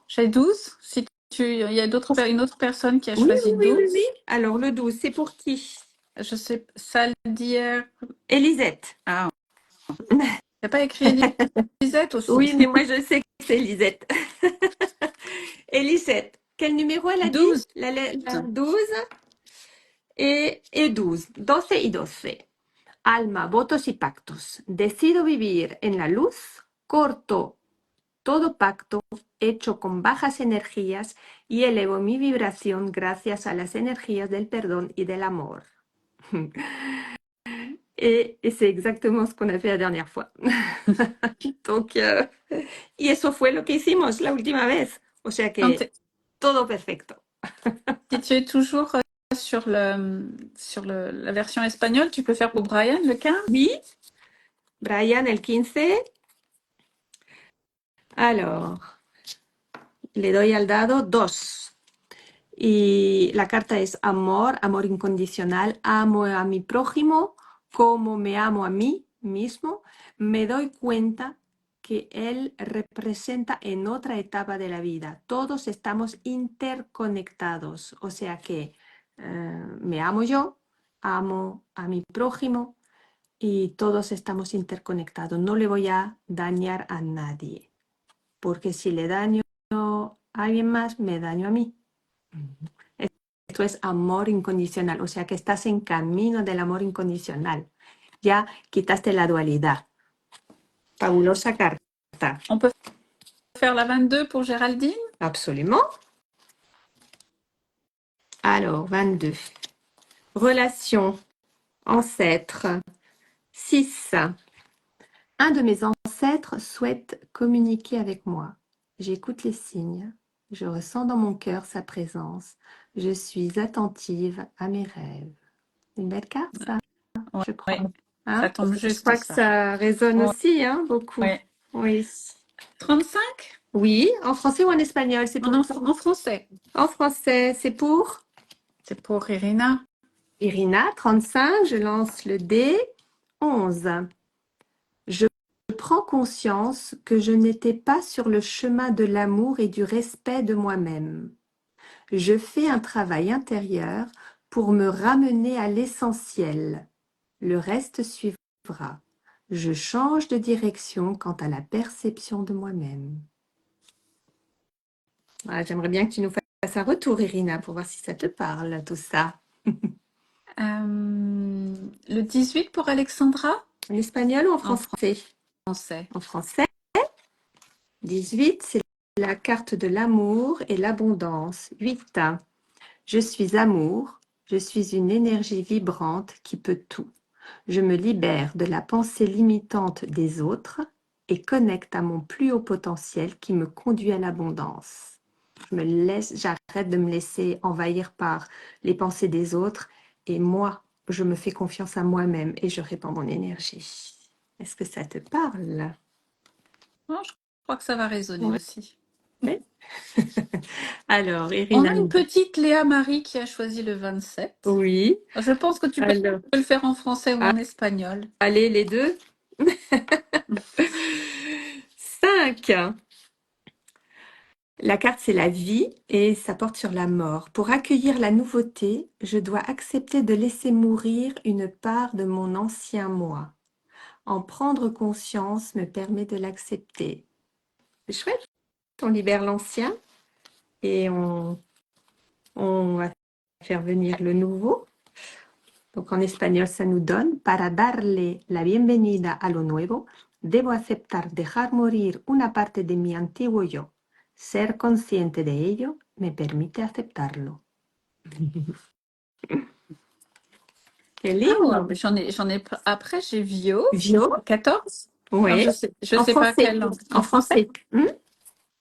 J'ai 12. Si il y a une autre personne qui a choisi 12. Oui. Alors, le 12, c'est pour qui? Je sais, Saldière. Elisette. Ah, il n'y a pas écrit Elisette aussi. Oui, mais moi, je sais que c'est Elisette. Elisette, quel numéro elle a 12. dit? La 12 et 12. 12 y 12. Alma, votos y pactos. Decido vivir en la luz, corto todo pacto hecho con bajas energías y elevo mi vibración gracias a las energías del perdón y del amor. Et c'est exactement ce qu'on a fait la dernière fois. Donc, y eso fue lo que hicimos la última vez. O sea que todo perfecto. Si tu es toujours sur la version espagnole, tu peux faire pour Brian le 15? Oui, Brian el 15. Alors, le doy al dado 2. Y la carta es amor, amor incondicional. Amo a mi prójimo como me amo a mí mismo. Me doy cuenta que él representa en otra etapa de la vida. Todos estamos interconectados. O sea que me amo yo, amo a mi prójimo y todos estamos interconectados. No le voy a dañar a nadie. Porque si le daño a alguien más, me daño a mí. Esto es amor incondicional, o sea que estás en camino del amor incondicional. Ya quitaste la dualidad. Fabulosa carta. On peut faire la 22 pour Géraldine? Absolument. Alors, 22. Relation, ancêtre, 6. Un de mes ancêtres souhaite communiquer avec moi. J'écoute les signes. Je ressens dans mon cœur sa présence. Je suis attentive à mes rêves. Une belle carte, ça, Ouais, je crois. ouais, Hein? ça tombe Je juste crois que ça. ça résonne Ouais, aussi, hein, beaucoup. ouais. Oui. 35 Oui, en français ou en espagnol? C'est pour en français. En français, c'est pour C'est pour Irina. Irina, 35. Je lance le dé. 11. Je prends conscience que je n'étais pas sur le chemin de l'amour et du respect de moi-même. Je fais un travail intérieur pour me ramener à l'essentiel. Le reste suivra. Je change de direction quant à la perception de moi-même. Voilà, j'aimerais bien que tu nous fasses un retour, Irina, pour voir si ça te parle, tout ça. Le 18 pour Alexandra? En espagnol ou en En français? français. En français. 18, c'est la carte de l'amour et l'abondance. 8. Je suis amour, je suis une énergie vibrante qui peut tout. Je me libère de la pensée limitante des autres et connecte à mon plus haut potentiel qui me conduit à l'abondance. J'arrête de me laisser envahir par les pensées des autres et moi, je me fais confiance à moi-même et je répands mon énergie. Est-ce que ça te parle? Oh, je crois que ça va résonner Ouais. aussi. Oui. Alors, On Irina. a une petite Léa Marie qui a choisi le 27. Oui. Je pense que tu peux Alors, le faire en français ou en espagnol. allez, les deux. 5. La carte, c'est la vie et ça porte sur la mort. Pour accueillir la nouveauté, je dois accepter de laisser mourir une part de mon ancien moi. En prendre conscience me permet de l'accepter. C'est chouette. On libère l'ancien et on va faire venir le nouveau. Donc en espagnol, ça nous donne para darle la bienvenida a lo nuevo, debo aceptar dejar morir una parte de mi antiguo yo. Ser consciente de ello me permite aceptarlo. Qué lindo. Ah, j'en ai, après, j'ai Vio, Vio, 14. oui. Alors, je En sais pas français. quelle langue. En français.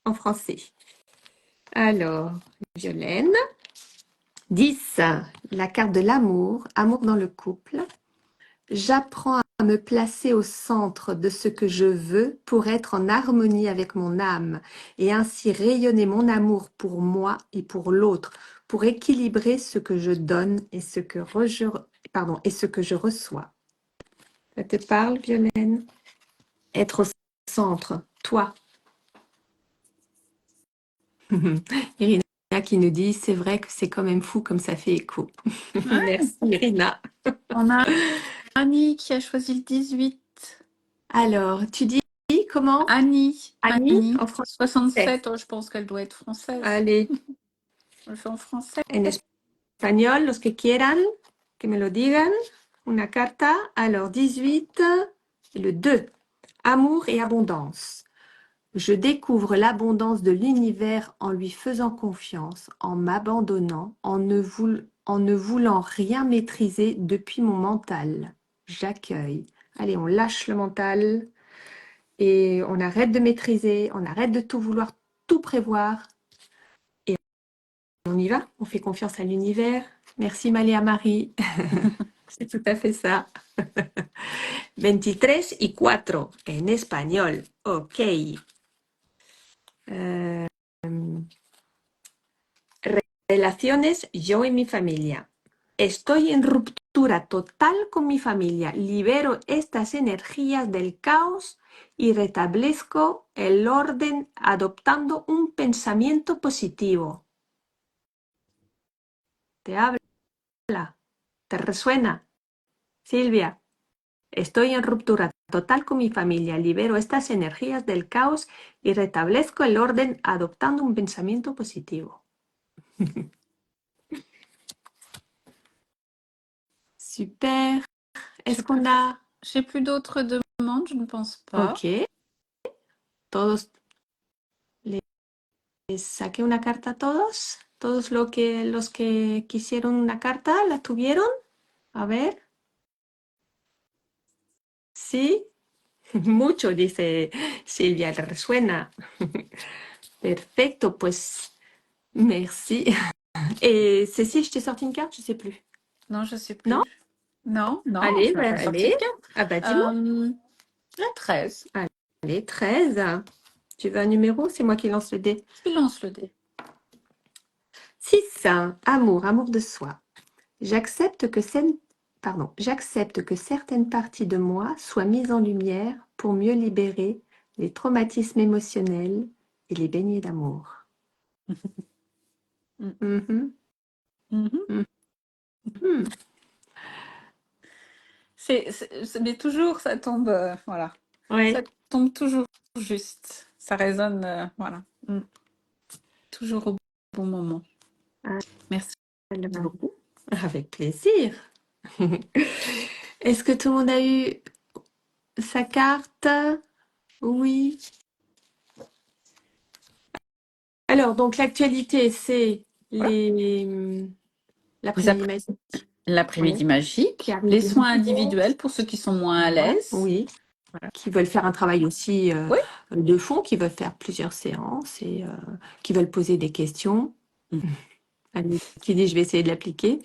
En français. Alors, Violaine. 10. La carte de l'amour, amour dans le couple. J'apprends à me placer au centre de ce que je veux pour être en harmonie avec mon âme et ainsi rayonner mon amour pour moi et pour l'autre, pour équilibrer ce que je donne et ce que je reçois. Ça te parle, Violaine? Être au centre, toi. Irina qui nous dit, c'est vrai que c'est quand même fou comme ça fait écho. Merci, Irina. On a Annie qui a choisi le 18. Alors, tu dis comment? Annie, En français. 67, oh, je pense qu'elle doit être française. Allez, Je le fais en français. en espagnol, los que quieran, que me lo digan. Una carta. Alors, 18, le 2. Amour et abondance. Je découvre l'abondance de l'univers en lui faisant confiance, en m'abandonnant, en ne voulant rien maîtriser depuis mon mental. J'accueille. Allez, on lâche le mental et on arrête de maîtriser, on arrête de tout vouloir, tout prévoir. Et on y va, on fait confiance à l'univers. Merci Maléa Marie. C'est tout à fait ça. 23 y 4 en espagnol. Ok. Relaciones yo y mi familia. Estoy en ruptura total con mi familia. Libero estas energías del caos y restablezco el orden adoptando un pensamiento positivo. ¿Te habla? ¿Te resuena? Silvia, estoy en ruptura total con mi familia. Libero estas energías del caos y restablezco el orden adoptando un pensamiento positivo. Super. Est-ce qu'on a... J'ai plus d'autres demandes, je ne pense pas. Ok. Todos les saqué una carta a todos. Todos los que quisieron una carta, ¿la tuvieron? A ver. ¿Sí? Mucho, dice Silvia, resuena. Perfecto, pues merci. Et Cécile, je t'ai sorti une carte, je sais plus. Non, je sais Non? plus. Non, Allez, je m'ai pas sorti de allez. carte. Ah bah dis-moi. La 13. Allez, 13. Tu veux un numéro? C'est moi qui lance le dé. Tu lances le dé. 6. Amour, amour de soi. J'accepte que certaines parties de moi soient mises en lumière pour mieux libérer les traumatismes émotionnels et les baigner d'amour. Mm. Mhm. Mhm. Mhm. Mais toujours, ça tombe, voilà. Ouais. Ça tombe toujours juste. Ça résonne, voilà. Toujours au bon moment. Ah. Merci beaucoup. Avec plaisir. Est-ce que tout le monde a eu sa carte? Oui. Alors, donc l'actualité, c'est l'après-midi magique L'après-midi magique, qui arrive les soins bientôt. individuels pour ceux qui sont moins à Voilà, l'aise. oui. Voilà. Qui veulent faire un travail aussi Oui. de fond, qui veulent faire plusieurs séances et qui veulent poser des questions. Annie qui dit je vais essayer de l'appliquer.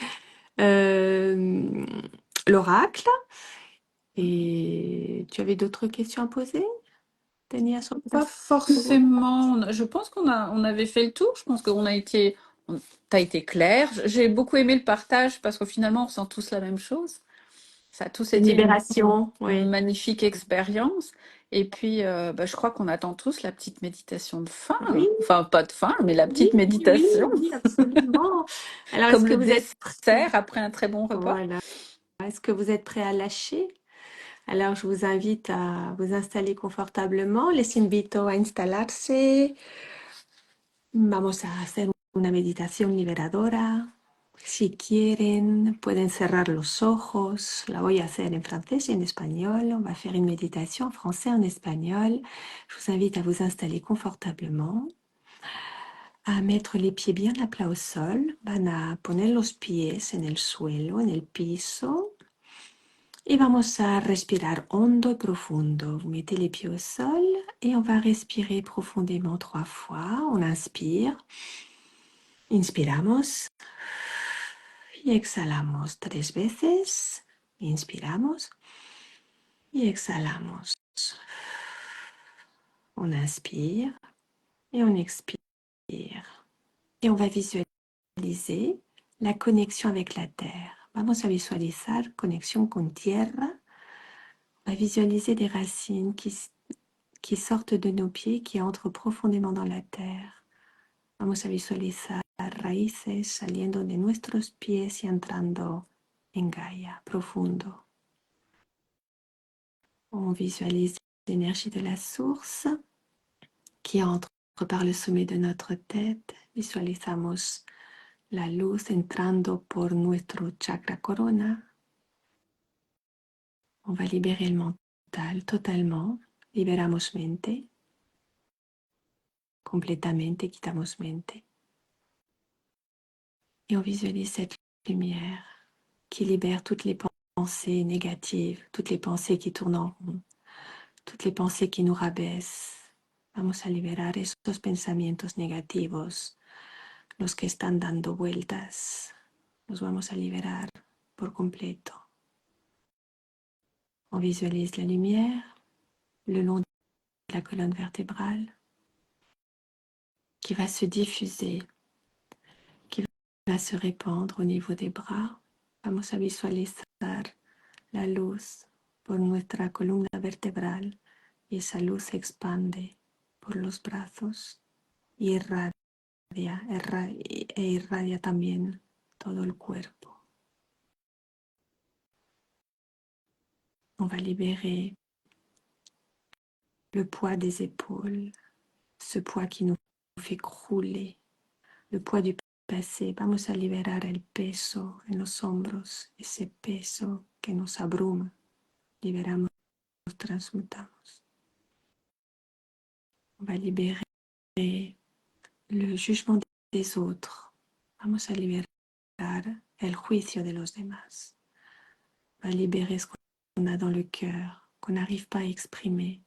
L'oracle. Et tu avais d'autres questions à poser, Tania, sur le Pas forcément. Je pense qu'on avait fait le tour. Je pense qu'on a été, t'as été clair. J'ai beaucoup aimé le partage parce que finalement, on ressent tous la même chose. Ça a tous Une été libération, une oui. magnifique expérience. Et puis, je crois qu'on attend tous la petite méditation de fin. Oui. Enfin, pas de fin, mais la petite méditation. Oui, absolument. Alors, Comme est-ce que le vous êtes dessert après un très bon repas. Voilà. Est-ce que vous êtes prêts à lâcher? Alors, je vous invite à vous installer confortablement. Les invito a instalarse. Vamos a hacer una meditación liberadora. Si quieren, pueden cerrar los ojos. La voy a hacer en francés et en espagnol. On va faire une méditation en français et en espagnol. Je vous invite à vous installer confortablement, a mettre les pieds bien à plat au sol. Van a poner los pies en el suelo, en el piso. Y vamos a respirar hondo y profundo. Vous mettez les pieds au sol et on va respirer profondément 3 fois. On inspire. Inspiramos. Y exhalamos 3 veces. Inspiramos. Y exhalamos. On inspire et on expire. Et on va visualiser la connexion avec la terre. Vamos a visualizar conexión con tierra. On va visualiser des racines qui sortent de nos pieds, qui entrent profondément dans la terre. Vamos a visualizar raíces saliendo de nuestros pies y entrando en Gaia, profundo. On visualise l'énergie de la source qui entre par le sommet de notre tête. Visualizamos la luz entrando por nuestro chakra corona. On va libérer le mental totalement. Liberamos mente. Completamente quitamos mente. Et on visualise cette lumière qui libère toutes les pensées négatives, toutes les pensées qui tournent en rond, toutes les pensées qui nous rabaissent. Vamos a liberar esos pensamientos negativos, los que están dando vueltas. Los vamos a liberar por completo. On visualise la lumière le long de la colonne vertébrale qui va se diffuser, qui va se répandre au niveau des bras. Vamos a visualizar la luz por nuestra columna vertebral y esa luz se expande por los brazos y irradia también todo el cuerpo. On va libérer le poids des épaules, ce poids qui nous fait crouler, le poids du passé. Vamos a liberar el peso en los hombros, ese peso que nos abruma. Liberamos, transmutamos. On va libérer le jugement des autres. Vamos a liberar el juicio de los demás. On va libérer ce qu'on a dans le cœur, qu'on n'arrive pas à exprimer.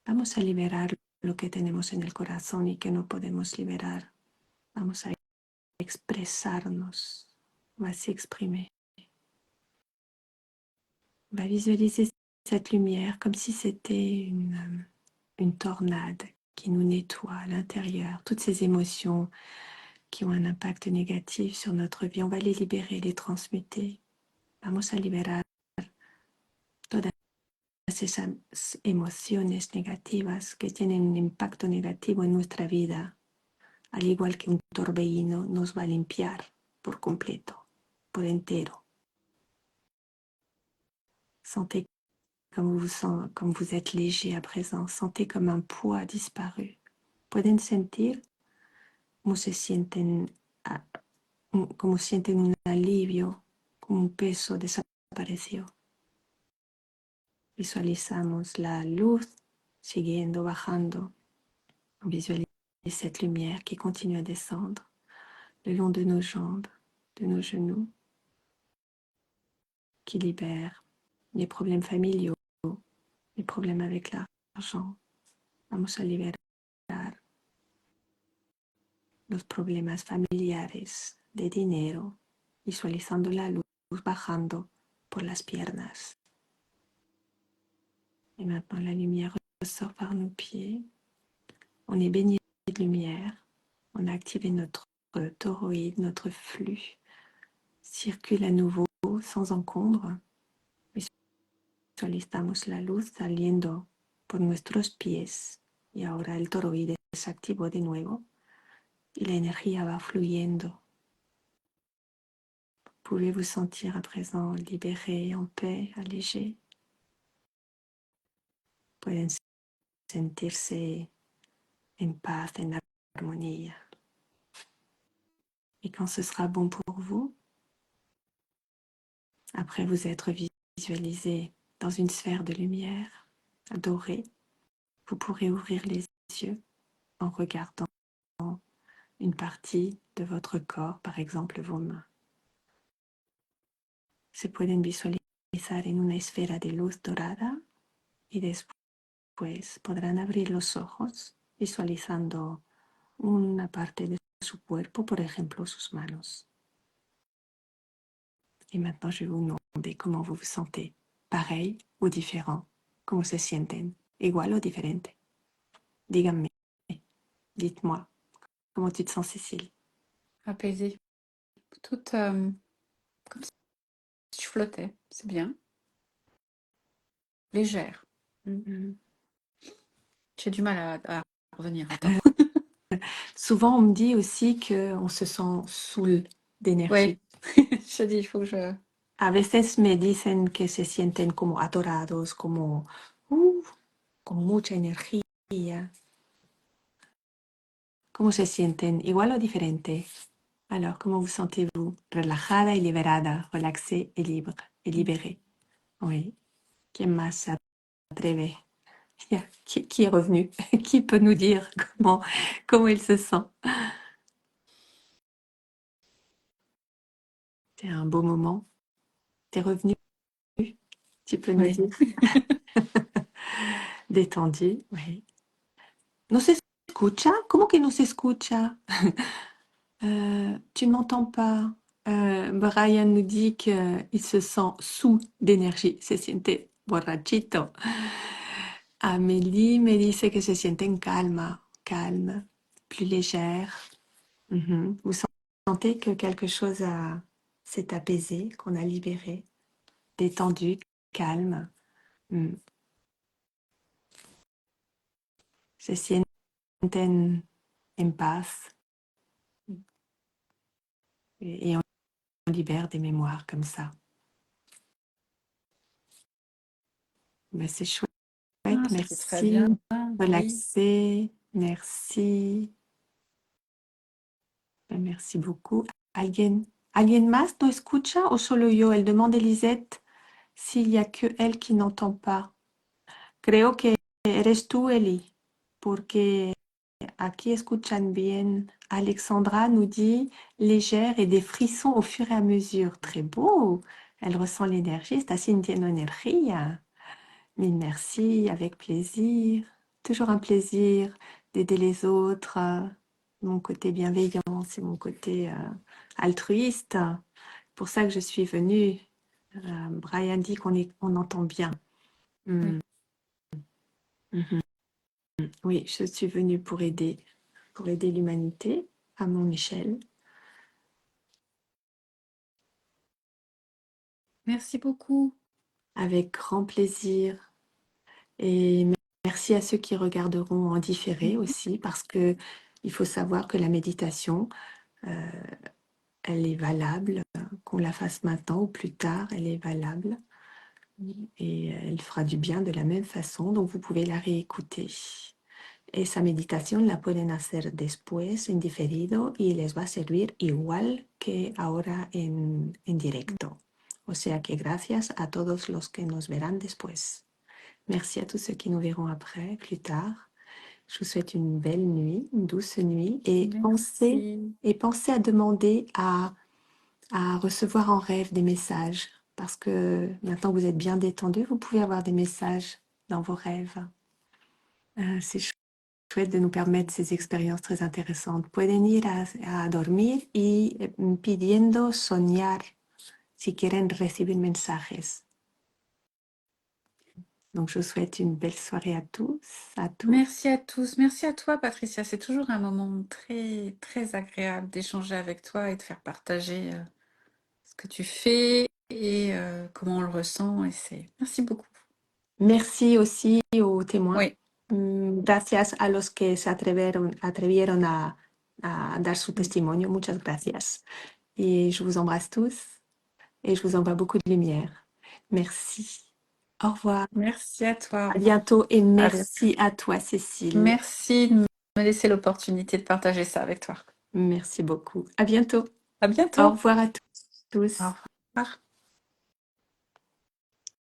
Vamos a liberar lo que tenemos en el corazón y que no podemos liberar. Vamos a expresarnos. On va s'exprimer. On va visualiser cette lumière comme si c'était une tornade qui nous nettoie à l'intérieur. Toutes ces émotions qui ont un impact négatif sur notre vie, on va les libérer, les transmuter. Vamos a liberar todas esas emociones negativas que tienen un impacto negativo en nuestra vida. Al igual que un torbellino, nos va a limpiar por completo, por entero. Sentez comme vous êtes léger à présent. Sentez comme un poids disparu. Pueden sentir cómo se sienten, cómo sienten un alivio, como un peso desapareció. Visualizamos la luz siguiendo, bajando. On visualise cette lumière qui continue à descendre le long de nos jambes, de nos genoux, qui libère les problèmes familiaux, les problèmes avec l'argent. Vamos a liberar los problemas familiares de dinero, visualizando la luz bajando por las piernas. Et maintenant, la lumière ressort par nos pieds. On est baigné de lumière. On a activé notre toroïde, notre flux. Circule à nouveau sans encombre. Visualizamos la luz saliendo por nuestros pies. Y ahora el toroide se activó de nuevo. Y la energía va fluyendo. Pouvez vous sentir à présent libéré, en paix, allégé. Pueden sentirse en paz, en armonía. Et quand ce sera bon pour vous, après vous être visualisé dans une sphère de lumière dorée, vous pourrez ouvrir les yeux en regardant une partie de votre corps, par exemple vos mains. Se pueden visualizar en una esfera de luz dorada y después podrán abrir los ojos visualizando una parte de su cuerpo, por ejemplo sus manos. Et maintenant, je vais vous demander comment vous vous sentez. Pareil ou différent? ¿Cómo se sienten? ¿Igual o diferente? Díganme. Dites-moi. Comment tu te sens, Cécile? Apaisée. Toute comme si je flottais. C'est bien. Légère. J'ai du mal à revenir. Attends. Souvent, on me dit aussi qu'on se sent saoul d'énergie. Oui. Je dis, il faut que je... A veces me dicen que se sienten como atorados, como con mucha energía. ¿Cómo se sienten? ¿Igual o diferente? Alors, comment vous sentez-vous? Relajada y liberada, relaxée et libre, et libérée. Oui. ¿Quién más se atreve? Qui est revenu? Qui peut nous dire comment il se sent? C'est un beau moment. T'es revenu? Tu peux nous dire? Détendu, oui. ¿No se escucha? ¿Cómo que no se escucha? Tu ne m'entends pas. Brian nous dit qu'il se sent sous d'énergie. Se siente borrachito. Amélie me dice que se siente en calme, plus légère. Vous sentez que quelque chose s'est apaisé, qu'on a libéré, détendu, calme. Se sienten en paz. Et on libère des mémoires comme ça. Ben, c'est chouette, merci. Très bien. Relaxé, merci. Ben, merci beaucoup. ¿Alguien más no escucha o solo yo? Elle demande Elisette s'il n'y a que elle qui n'entend pas. Creo que eres tú, Eli, porque aquí escuchan bien. Alexandra nous dit légère et des frissons au fur et à mesure. Très beau. Elle ressent l'énergie, está sintiendo energía. Mille merci, avec plaisir. Toujours un plaisir d'aider les autres. Mon côté bienveillant, c'est mon côté altruiste. Pour ça que je suis venue. Brian dit on entend bien. Oui. Mhm. Oui, je suis venue pour aider l'humanité à mon échelle. Merci beaucoup. Avec grand plaisir. Et merci à ceux qui regarderont en différé aussi, parce que il faut savoir que la méditation, elle est valable, qu'on la fasse maintenant ou plus tard, elle est valable. Et elle fera du bien de la même façon, donc vous pouvez la réécouter. Esa meditación la pueden hacer después en diferido y les va a servir igual que ahora en directo. O sea que gracias a todos los que nos verán después. Merci à tous ceux qui nous verront après, plus tard. Je vous souhaite une belle nuit, une douce nuit et pensez à demander à recevoir en rêve des messages parce que maintenant que vous êtes bien détendu, vous pouvez avoir des messages dans vos rêves. C'est chouette de nous permettre ces expériences très intéressantes. Pueden ir a dormir y pidiendo soñar si quieren recibir mensajes. Donc, je vous souhaite une belle soirée à tous, à tous. Merci à tous. Merci à toi, Patricia. C'est toujours un moment très, très agréable d'échanger avec toi et de faire partager ce que tu fais et comment on le ressent. Merci beaucoup. Merci aussi aux témoins. Oui. Gracias a los que se atrevieron a dar su testimonio. Muchas gracias. Et je vous embrasse tous et je vous envoie beaucoup de lumière. Merci. Au revoir. Merci à toi. À bientôt et merci à toi, Cécile. Merci de me laisser l'opportunité de partager ça avec toi. Merci beaucoup. À bientôt. À bientôt. Au revoir à tous. Au revoir.